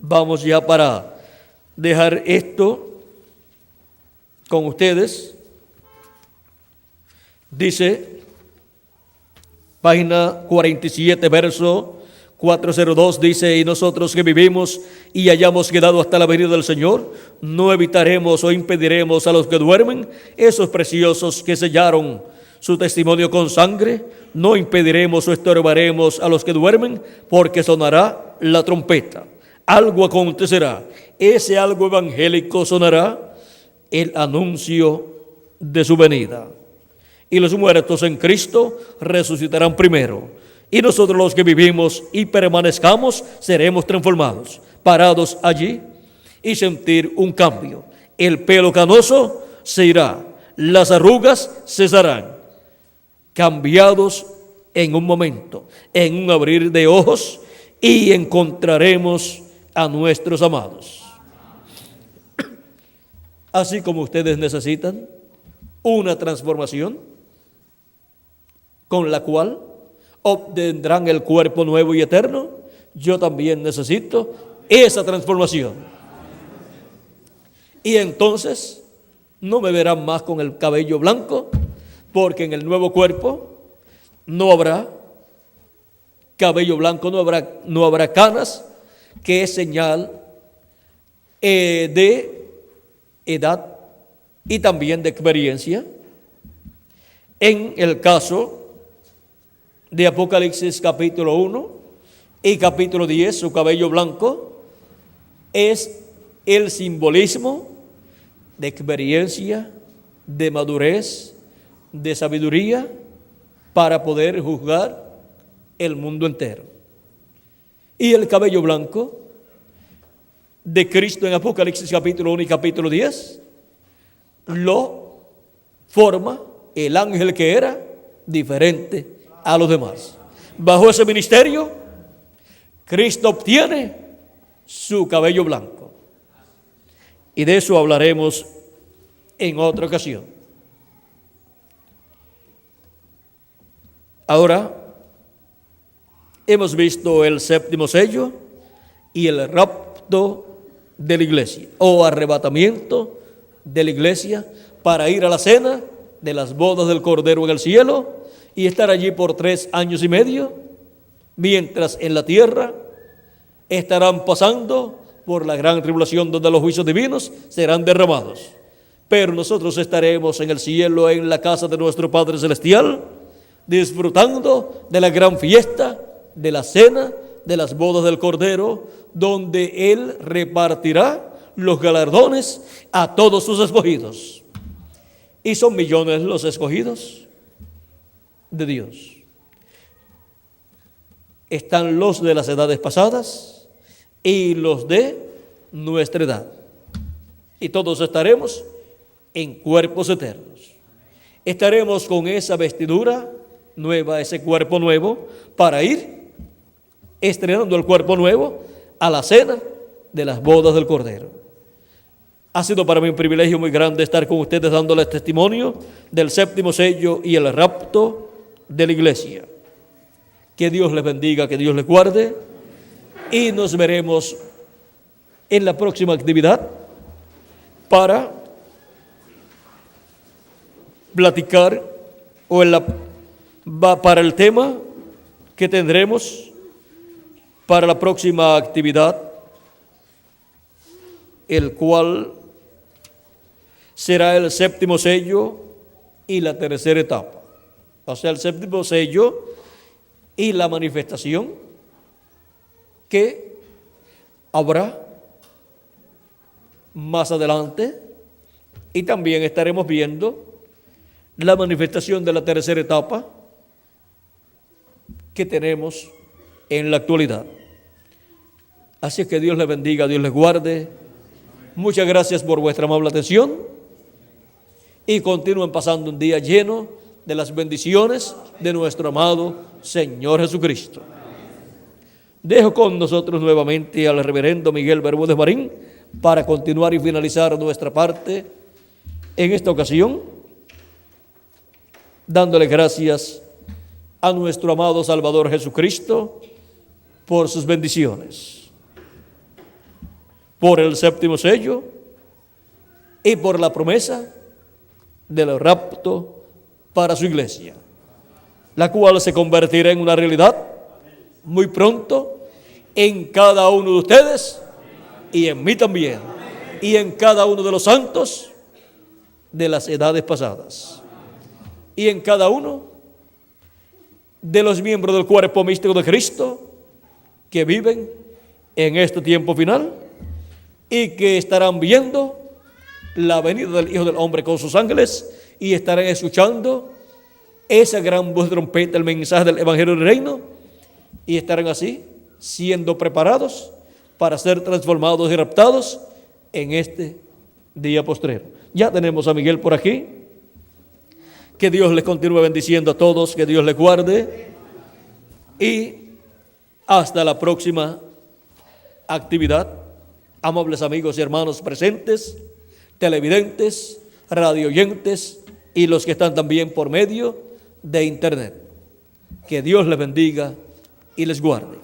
vamos ya para dejar esto con ustedes, dice, página 47, verso 402, dice, y nosotros que vivimos y hayamos quedado hasta la venida del Señor, no evitaremos o impediremos a los que duermen, esos preciosos que sellaron su testimonio con sangre, no impediremos o estorbaremos a los que duermen, porque sonará la trompeta. Algo acontecerá, ese algo evangélico sonará, el anuncio de su venida. Y los muertos en Cristo resucitarán primero. Y nosotros los que vivimos y permanezcamos seremos transformados, parados allí y sentir un cambio. El pelo canoso se irá, las arrugas cesarán, cambiados en un momento, en un abrir de ojos, y encontraremos a nuestros amados. Así como ustedes necesitan una transformación con la cual obtendrán el cuerpo nuevo y eterno, yo también necesito esa transformación. Y entonces no me verán más con el cabello blanco, porque en el nuevo cuerpo no habrá cabello blanco, no habrá canas, que es señal de edad y también de experiencia. En el caso de Apocalipsis capítulo 1 y capítulo 10, su cabello blanco es el simbolismo de experiencia, de madurez, de sabiduría para poder juzgar el mundo entero. Y el cabello blanco de Cristo en Apocalipsis capítulo 1 y capítulo 10 lo forma el ángel que era diferente a los demás. Bajo ese ministerio, Cristo obtiene su cabello blanco. Y de eso hablaremos en otra ocasión. Ahora, hemos visto el séptimo sello y el rapto de la iglesia, o arrebatamiento de la iglesia para ir a la cena de las bodas del Cordero en el cielo y estar allí por 3 años y medio, mientras en la tierra estarán pasando por la gran tribulación donde los juicios divinos serán derramados. Pero nosotros estaremos en el cielo, en la casa de nuestro Padre Celestial, disfrutando de la gran fiesta, de la cena, de las bodas del Cordero, donde Él repartirá los galardones a todos sus escogidos. Y son millones los escogidos de Dios. Están los de las edades pasadas y los de nuestra edad. Y todos estaremos en cuerpos eternos. Estaremos con esa vestidura nueva, ese cuerpo nuevo, para ir estrenando el cuerpo nuevo a la cena de las bodas del Cordero. Ha sido para mí un privilegio muy grande estar con ustedes dándoles testimonio del séptimo sello y el rapto de la iglesia. Que Dios les bendiga, que Dios les guarde, y nos veremos en la próxima actividad para platicar para el tema que tendremos para la próxima actividad, el cual será el séptimo sello y la tercera etapa. O sea, el séptimo sello y la manifestación que habrá más adelante, y también estaremos viendo la manifestación de la tercera etapa que tenemos en la actualidad. Así es que Dios les bendiga, Dios les guarde. Muchas gracias por vuestra amable atención y continúen pasando un día lleno de las bendiciones de nuestro amado Señor Jesucristo. Dejo con nosotros nuevamente al reverendo Miguel Bermúdez Marín para continuar y finalizar nuestra parte en esta ocasión, dándole gracias a nuestro amado Salvador Jesucristo por sus bendiciones, por el séptimo sello y por la promesa del rapto para su iglesia, la cual se convertirá en una realidad muy pronto en cada uno de ustedes y en mí también, y en cada uno de los santos de las edades pasadas, y en cada uno de los miembros del cuerpo místico de Cristo que viven en este tiempo final y que estarán viendo la venida del Hijo del Hombre con sus ángeles y estarán escuchando esa gran voz de trompeta, el mensaje del Evangelio del Reino, y estarán así siendo preparados para ser transformados y raptados en este día postrero. Ya tenemos a Miguel por aquí. Que Dios les continúe bendiciendo a todos, que Dios les guarde, y hasta la próxima actividad. Amables amigos y hermanos presentes, televidentes, radioyentes y los que están también por medio de internet. Que Dios les bendiga y les guarde.